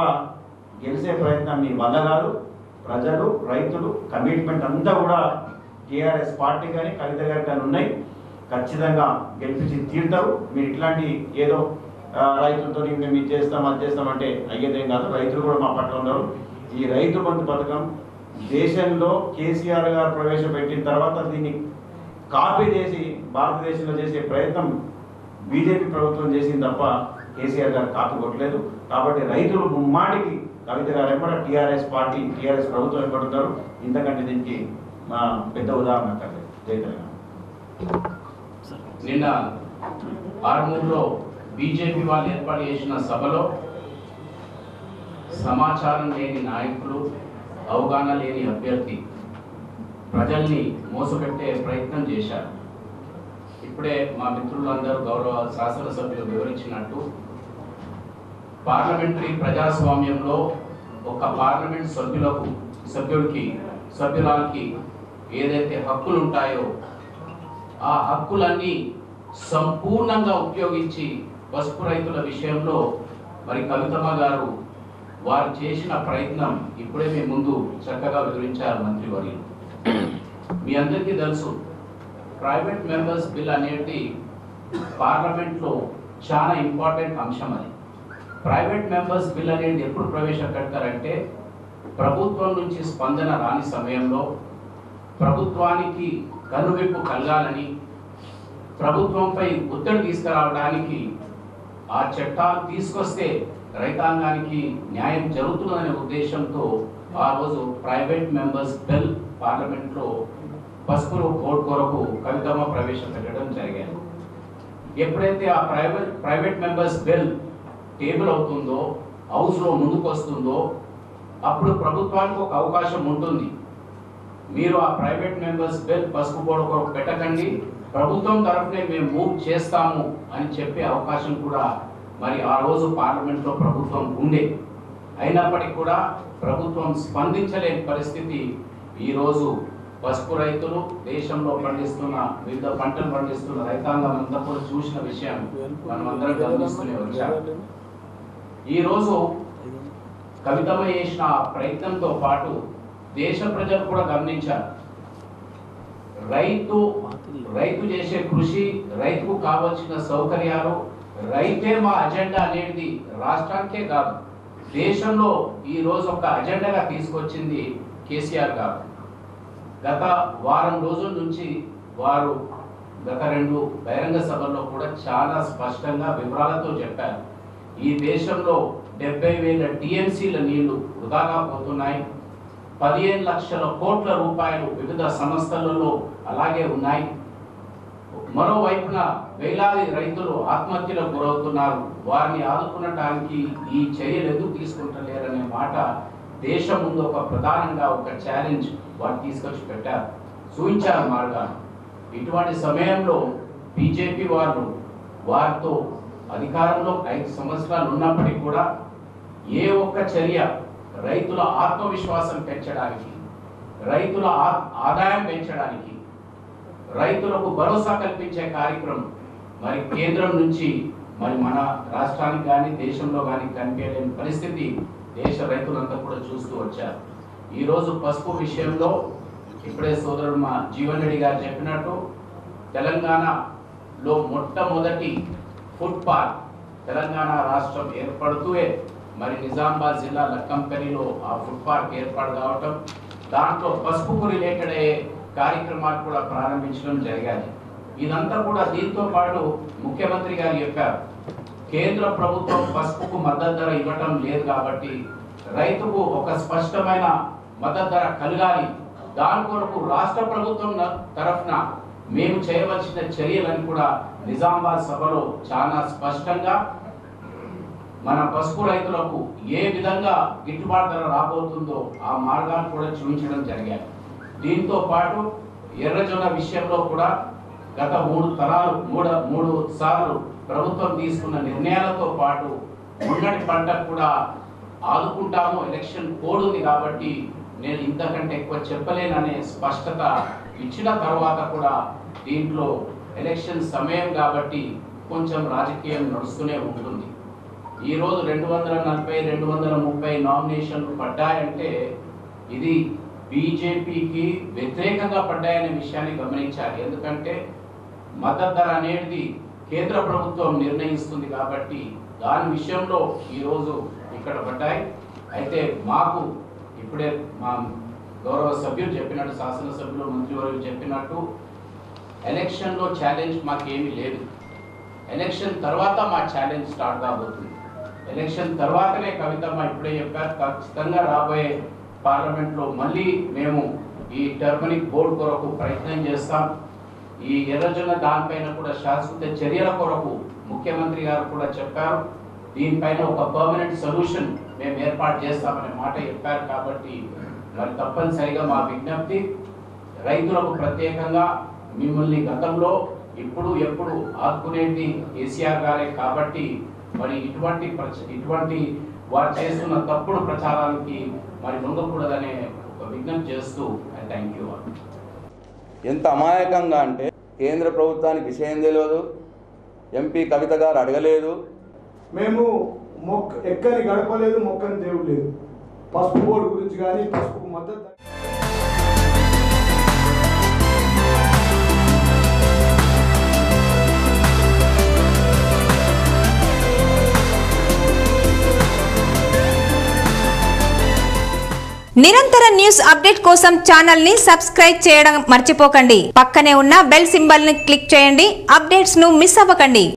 గెలిచే ప్రయత్నం మీ వల్ల కాదు. ప్రజలు, రైతులు కమిట్మెంట్ అంతా కూడా టీఆర్ఎస్ పార్టీ కానీ కవిత గారి కానీ ఉన్నాయి. ఖచ్చితంగా గెలిపించి తీరుతారు. మీరు ఇట్లాంటి ఏదో రైతులతో మేము ఇది చేస్తాం అది చేస్తామంటే అయ్యేదేం కాదు. రైతులు కూడా మా పట్ల ఉన్నారు. ఈ రైతు బంధు పథకం దేశంలో కేసీఆర్ గారు ప్రవేశపెట్టిన తర్వాత దీన్ని కాపీ చేసి భారతదేశంలో చేసే ప్రయత్నం బీజేపీ ప్రభుత్వం చేసింది తప్ప కేసీఆర్ గారు కాపీ కొట్టలేదు. కాబట్టి రైతులు ముమ్మాటికి కవిత గారు ఎక్కడ టీఆర్ఎస్ పార్టీ, టీఆర్ఎస్ ప్రభుత్వం ఎక్కడున్నారు. ఇంతకంటే దీనికి మా పెద్ద ఉదాహరణ అక్కర్లేదు. జై తెలంగాణ. నిన్న ఆర్మూర్లో బీజేపీ వాళ్ళు ఏర్పాటు చేసిన సభలో సమాచారం లేని నాయకులు, అవగాహన లేని అభ్యర్థి ప్రజల్ని మోసపెట్టే ప్రయత్నం చేశారు. ఇప్పుడే మా మిత్రులందరూ గౌరవ శాసనసభ్యులు వివరించినట్టు పార్లమెంటరీ ప్రజాస్వామ్యంలో ఒక పార్లమెంట్ సభ్యురాలకి ఏదైతే హక్కులు ఉంటాయో ఆ హక్కులన్నీ సంపూర్ణంగా ఉపయోగించి పసుపు రైతుల విషయంలో మరి కవితమ్మ గారు వారు చేసిన ప్రయత్నం ఇప్పుడే మీ ముందు చక్కగా వివరించారు మంత్రివర్యులు. మీ అందరికీ తెలుసు ప్రైవేట్ మెంబర్స్ బిల్ అనేది పార్లమెంట్లో చాలా ఇంపార్టెంట్ అంశం. అది ప్రైవేట్ మెంబర్స్ బిల్ అనేది ఎప్పుడు ప్రవేశపెడతారంటే ప్రభుత్వం నుంచి స్పందన రాని సమయంలో ప్రభుత్వానికి కనువిప్పు కలగాలని, ప్రభుత్వంపై ఒత్తిడి తీసుకురావడానికి ఆ చట్టాలు తీసుకొస్తే రైతాంగానికి న్యాయం జరుగుతుందనే ఉద్దేశంతో ఆ రోజు ప్రైవేట్ మెంబర్స్ బిల్ పార్లమెంట్లో పసుపు కోడ్ కొరకు కవితమ్మ ప్రవేశపెట్టడం జరిగింది. ఎప్పుడైతే ఆ ప్రైవేట్ మెంబర్స్ బిల్ టేబుల్ అవుతుందో, హౌస్లో ముందుకు వస్తుందో, అప్పుడు ప్రభుత్వానికి ఒక అవకాశం ఉంటుంది. మీరు ఆ ప్రైవేట్ మెంబర్స్ బిల్ పసుపు కోడ్ కొరకు పెట్టకండి, ప్రభుత్వం తరఫునే మేము మూవ్ చేస్తాము అని చెప్పే అవకాశం కూడా మరి ఆ రోజు పార్లమెంట్లో ప్రభుత్వం ఉండే. అయినప్పటికీ కూడా ప్రభుత్వం స్పందించలేని పరిస్థితి ఈరోజు పసుపు రైతులు దేశంలో పండిస్తున్న వివిధ పంటలు పండిస్తున్న రైతాంగం అంతా కూడా చూసిన విషయం మనం అందరం గమనిస్తూనే వచ్చాం. ఈరోజు కవితమ్మ చేసిన ప్రయత్నంతో పాటు దేశ ప్రజలు కూడా గమనించారు. రైతు చేసే కృషి, రైతుకు కావాల్సిన సౌకర్యాలు, రైతే మా అజెండా అనేది రాష్ట్రానికే కాదు దేశంలో ఈ రోజు ఒక అజెండాగా తీసుకొచ్చింది కేసీఆర్ గారు. గత వారం రోజుల నుంచి వారు గత 2 బహిరంగ సభల్లో కూడా చాలా స్పష్టంగా వివరాలతో చెప్పారు. ఈ దేశంలో 70,000 టీఎంసీల నీళ్లు వృధాగా పోతున్నాయి. 15 లక్షల కోట్ల రూపాయలు వివిధ సంస్థలలో అలాగే ఉన్నాయి. మరోవైపున వేలాది రైతులు ఆత్మహత్యలకు గురవుతున్నారు. వారిని ఆదుకునటానికి ఈ చర్యలు ఎందుకు తీసుకుంటలేరనే మాట దేశం ముందు ఒక ప్రధానంగా ఒక ఛాలెంజ్ వారు తీసుకొచ్చి పెట్టారు, చూపించారు మార్గాలు. ఇటువంటి సమయంలో బీజేపీ వారితో అధికారంలో 5 సంవత్సరాలు ఉన్నప్పటికీ కూడా ఏ ఒక్క చర్య రైతుల ఆత్మవిశ్వాసం పెంచడానికి, రైతుల ఆదాయం పెంచడానికి, రైతులకు భరోసా కల్పించే కార్యక్రమం మరి కేంద్రం నుంచి మరి మన రాష్ట్రానికి కానీ దేశంలో కానీ కనిపించలేని పరిస్థితి దేశ రైతులంతా కూడా చూస్తూ వచ్చారు. ఈరోజు పసుపు విషయంలో ఇప్పుడే సోదరుడు మా జీవన్ రెడ్డి గారు చెప్పినట్టు తెలంగాణలో మొట్టమొదటి ఫుడ్ పార్క్ తెలంగాణ రాష్ట్రం ఏర్పడుతూనే మరి నిజామాబాద్ జిల్లా లక్కంపల్లిలో ఆ ఫుడ్ పార్క్ ఏర్పాటు కావటం, దాంట్లో పసుపుకు రిలేటెడ్ అయ్యే కార్యక్రమాలు కూడా ప్రారంభించడం జరిగాయి. ఇదంతా కూడా దీంతో పాటు ముఖ్యమంత్రి గారు చెప్పారు, కేంద్ర ప్రభుత్వం పసుపుకు మద్దతు ధర ఇవ్వటం లేదు కాబట్టి రైతుకు ఒక స్పష్టమైన మద్దతు ధర కలగాలి, దాని కొరకు రాష్ట్ర ప్రభుత్వం తరఫున మేము చేయవలసిన చర్యలను కూడా నిజామాబాద్ సభలో చాలా స్పష్టంగా మన పసుపు రైతులకు ఏ విధంగా గిట్టుబాటు ధర రాబోతుందో ఆ మార్గాన్ని కూడా చూపించడం జరిగాయి. దీంతో పాటు ఎర్రజొన్న విషయంలో కూడా గత 3 సార్లు ప్రభుత్వం తీసుకున్న నిర్ణయాలతో పాటు మున్నటి పంటకు కూడా ఆదుకుంటాము, ఎలక్షన్ కోడ్ ఉంది కాబట్టి నేను ఇంతకంటే ఎక్కువ చెప్పలేననే స్పష్టత ఇచ్చిన తర్వాత కూడా దీంట్లో ఎలక్షన్ సమయం కాబట్టి కొంచెం రాజకీయం నడుస్తూనే ఉంటుంది. ఈరోజు 240-230 నామినేషన్లు పడ్డాయంటే ఇది బీజేపీకి వ్యతిరేకంగా పడ్డాయనే విషయాన్ని గమనించాలి. ఎందుకంటే మద్దతు ధర అనేది కేంద్ర ప్రభుత్వం నిర్ణయిస్తుంది కాబట్టి దాని విషయంలో ఈరోజు ఇక్కడ పడ్డాయి. అయితే మాకు ఇప్పుడే మా గౌరవ సభ్యులు చెప్పినట్టు, శాసనసభ్యులు మంత్రివర్యులు చెప్పినట్టు ఎలక్షన్లో ఛాలెంజ్ మాకేమీ లేదు. ఎలక్షన్ తర్వాత మా ఛాలెంజ్ స్టార్ట్ కాబోతుంది. ఎలక్షన్ తర్వాతనే కవితమ్మ ఇప్పుడే చెప్పారు, ఖచ్చితంగా రాబోయే పార్లమెంట్లో మళ్ళీ మేము ఈ టర్మరిక్ బోర్డు కొరకు ప్రయత్నం చేస్తాం. ఈ ఎర్రజొన్న దానిపైన కూడా శాశ్వత చర్యల కొరకు ముఖ్యమంత్రి గారు కూడా చెప్పారు. దీనిపైన ఒక పర్మనెంట్ సొల్యూషన్ మేము ఏర్పాటు చేస్తామనే మాట చెప్పారు. కాబట్టి మరి తప్పనిసరిగా మా విజ్ఞప్తి, రైతులకు ప్రత్యేకంగా మిమ్మల్ని గతంలో ఇప్పుడు ఎప్పుడు ఆదుకునేది కేసీఆర్ గారే కాబట్టి మరి ఇటువంటి వారు చేస్తున్న తప్పుడు ప్రచారానికి మరి లొంగకూడదనే ఒక విజ్ఞప్తి చేస్తూ థ్యాంక్ యూ. ఎంత అమాయకంగా అంటే కేంద్ర ప్రభుత్వానికి విషయం తెలియదు, ఎంపీ కవిత గారు అడగలేదు, మేము ఎక్కని గడపలేదు, మొక్కని దేవుడు లేదు. పసుపు బోర్డు గురించి కానీ పసుపుకు మద్దతు నిరంతర న్యూస్ అప్డేట్ కోసం ఛానల్ ని సబ్స్క్రైబ్ చేయడం మర్చిపోకండి. పక్కనే ఉన్న బెల్ సింబల్ ని క్లిక్ చేయండి. అప్డేట్స్ ను మిస్ అవ్వకండి.